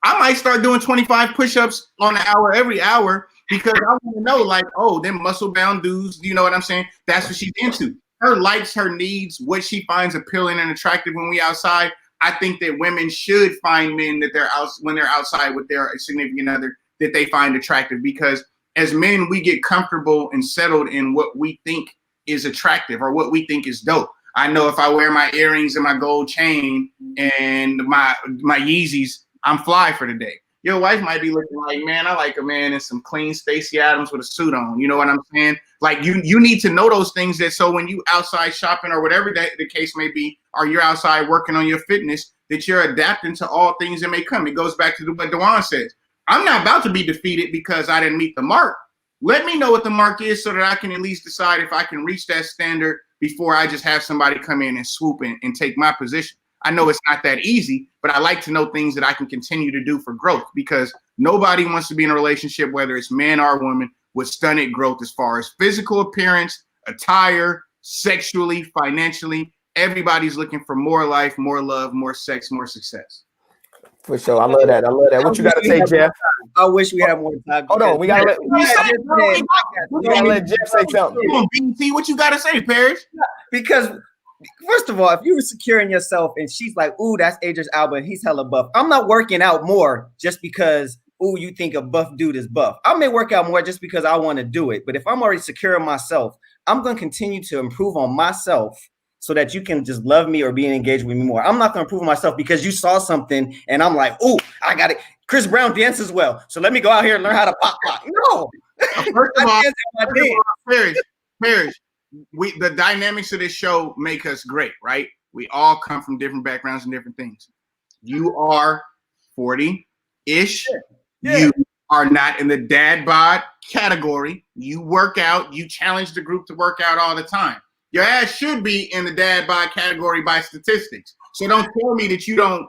I might start doing 25 push-ups on an hour every hour, because I want to know, them muscle-bound dudes, you know what I'm saying? That's what she's into. Her likes, her needs, what she finds appealing and attractive when we outside. I think that women should find men that when they're outside with their significant other, that they find attractive, because as men, we get comfortable and settled in what we think is attractive or what we think is dope. I know if I wear my earrings and my gold chain and my Yeezys, I'm fly for the day. Your wife might be looking like, man, I like a man in some clean Stacey Adams with a suit on. You know what I'm saying? You need to know those things, that so when you outside shopping or whatever the case may be, or you're outside working on your fitness, that you're adapting to all things that may come. It goes back to what Dewan says. I'm not about to be defeated because I didn't meet the mark. Let me know what the mark is so that I can at least decide if I can reach that standard before I just have somebody come in and swoop in and take my position. I know it's not that easy, but I like to know things that I can continue to do for growth, because nobody wants to be in a relationship, whether it's man or woman, with stunted growth as far as physical appearance, attire, sexually, financially. Everybody's looking for more life, more love, more sex, more success. For sure. I love that. I love that. What you got to say, Jeff? I wish we had more time. Hold on. We got to let Jeff say something. Come on, BT, what you got to say, Parrish? Because first of all, if you were securing yourself and she's like, ooh, that's Idris Elba, he's hella buff. I'm not working out more just because, ooh, you think a buff dude is buff. I may work out more just because I want to do it. But if I'm already securing myself, I'm going to continue to improve on myself so that you can just love me or be engaged with me more. I'm not going to improve on myself because you saw something and I'm like, ooh, I got it. Chris Brown dances well, so let me go out here and learn how to pop. No. First of all, Parrish, the dynamics of this show make us great, right? We all come from different backgrounds and different things. You are 40-ish. Yeah. You are not in the dad bod category. You work out. You challenge the group to work out all the time. Your ass should be in the dad bod category by statistics. So don't tell me that you don't.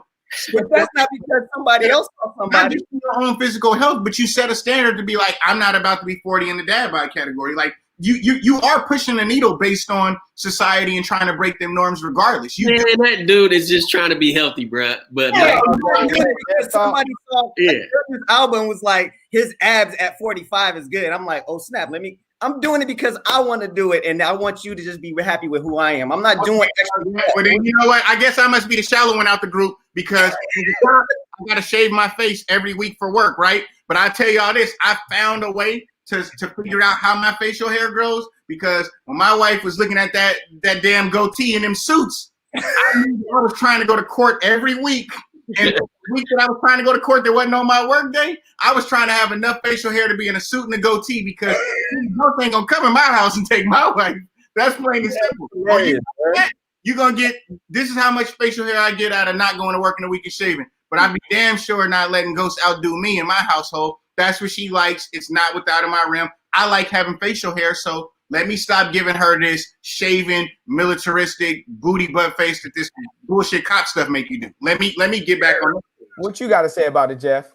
But that's not because somebody else saw somebody. Not just your own physical health, but you set a standard to be like, I'm not about to be 40 in the dad bod category. Like you are pushing the needle based on society and trying to break them norms regardless. That dude is just trying to be healthy, bro. But somebody saw his album was like his abs at 45 is good. I'm like, oh snap, I'm doing it because I want to do it, and I want you to just be happy with who I am. I'm not doing extra. But then you know what? I guess I must be the shallow one out the group because I got to shave my face every week for work, right? But I tell y'all this, I found a way to figure out how my facial hair grows, because when my wife was looking at that damn goatee in them suits, I was trying to go to court every week. And the week that I was trying to go to court that wasn't on my work day, I was trying to have enough facial hair to be in a suit and a goatee, because both ain't gonna come in my house and take my wife. That's plain and simple. You're gonna get, this is how much facial hair I get out of not going to work in a week and shaving. But I'd be damn sure not letting Ghost outdo me in my household. That's what she likes. It's not without of my realm. I like having facial hair, so let me stop giving her this shaven, militaristic, booty butt face that this bullshit cop stuff make you do. Let me get back on. What you got to say about it, Jeff?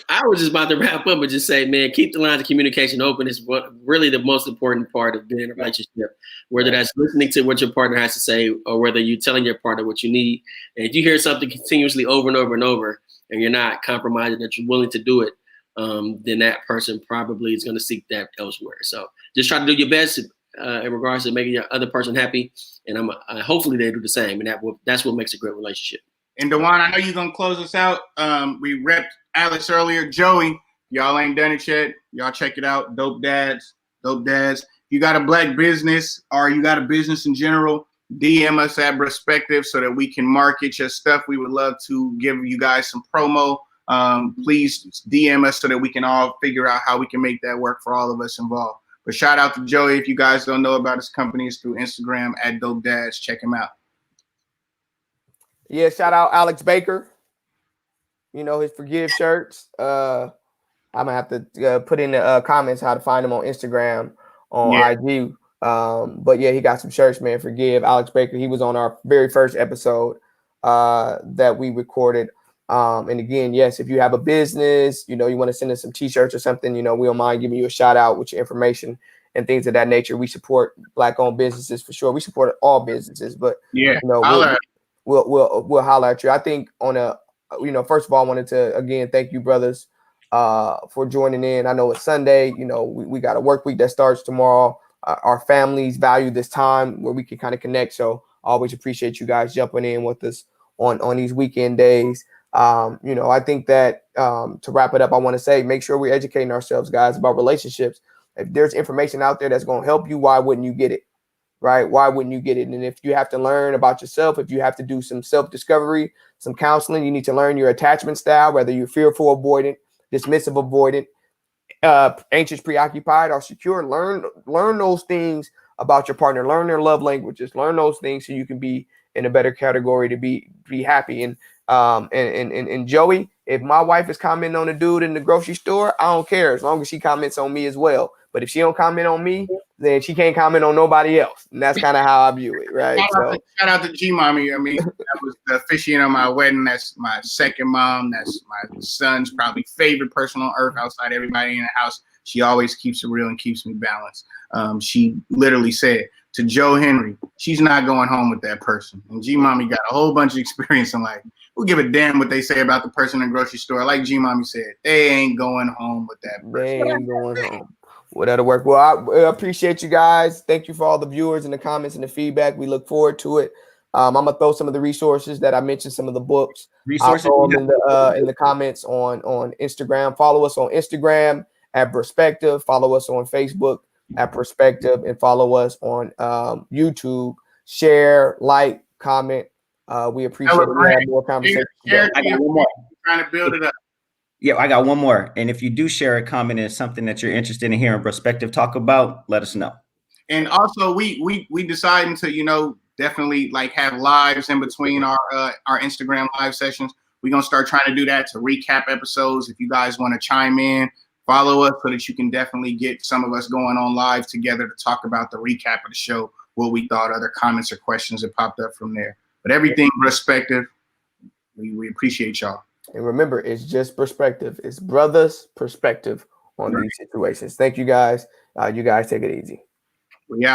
I was just about to wrap up and just say, man, keep the lines of communication open. Is what really the most important part of being in a relationship. Whether that's listening to what your partner has to say, or whether you're telling your partner what you need. And if you hear something continuously over and over and over, and you're not compromising, that you're willing to do it, then that person probably is going to seek that elsewhere. So just try to do your best in regards to making your other person happy, and hopefully they do the same, and that's what makes a great relationship. And Dewan, I know you're gonna close us out. We repped Alex earlier. Joey, y'all ain't done it yet. Y'all check it out. Dope Dads. You got a black business, or you got a business in general, DM us at Braspective so that we can market your stuff. We would love to give you guys some promo. Please DM us so that we can all figure out how we can make that work for all of us involved. But shout out to Joey. If you guys don't know about his company, it's through Instagram at Dope Dads. Check him out. Yeah, shout out Alex Baker. You know, his Forgive shirts. I'm gonna have to put in the comments how to find him on Instagram, on IG. But yeah, he got some shirts, man. Forgive Alex Baker. He was on our very first episode that we recorded. And again, yes, if you have a business, you know, you want to send us some t-shirts or something, you know, we don't mind giving you a shout out with your information and things of that nature. We support black-owned businesses for sure. We support all businesses, but yeah, you know, we'll holler at you. I think first of all, I wanted to again thank you, brothers, for joining in. I know it's Sunday. You know, we got a work week that starts tomorrow. Our families value this time where we can kind of connect. So I always appreciate you guys jumping in with us on these weekend days. I think that to wrap it up, I want to say, make sure we're educating ourselves, guys, about relationships. If there's information out there that's going to help you, why wouldn't you get it? Right? Why wouldn't you get it? And if you have to learn about yourself, if you have to do some self-discovery, some counseling, you need to learn your attachment style, whether you're fearful avoidant, dismissive avoidant, anxious, preoccupied, or secure. Learn those things about your partner. Learn their love languages. Learn those things so you can be in a better category to be happy. And And Joey, if my wife is commenting on a dude in the grocery store, I don't care as long as she comments on me as well. But if she don't comment on me, then she can't comment on nobody else. And that's kind of how I view it, right? Shout out to G Mommy. I mean, that was the officiant on my wedding. That's my second mom. That's my son's probably favorite person on earth outside everybody in the house. She always keeps it real and keeps me balanced. She literally said to Joe Henry, she's not going home with that person. And G Mommy got a whole bunch of experience in life. We'll give a damn what they say about the person in the grocery store. Like G Mommy said, they ain't going home with that person. They ain't going home. Well, that'll work. Well, I appreciate you guys. Thank you for all the viewers and the comments and the feedback. We look forward to it. I'm gonna throw some of the resources that I mentioned, some of the books. I'll throw them in the comments on Instagram. Follow us on Instagram at Braspective. Follow us on Facebook at Braspective, and follow us on YouTube. Share, like, comment. We appreciate it. We have more conversations. I got one more. Trying to build it up. Yeah, I got one more. And if you do share a comment and something that you're interested in hearing Braspective talk about, let us know. And also, we deciding to definitely like have lives in between our Instagram live sessions. We're gonna start trying to do that to recap episodes. If you guys want to chime in, follow us so that you can definitely get some of us going on live together to talk about the recap of the show, what we thought, other comments or questions that popped up from there. But everything Braspective, we appreciate y'all. And remember, it's just perspective. It's brothers' perspective on these situations. Thank you guys. You guys take it easy. We out.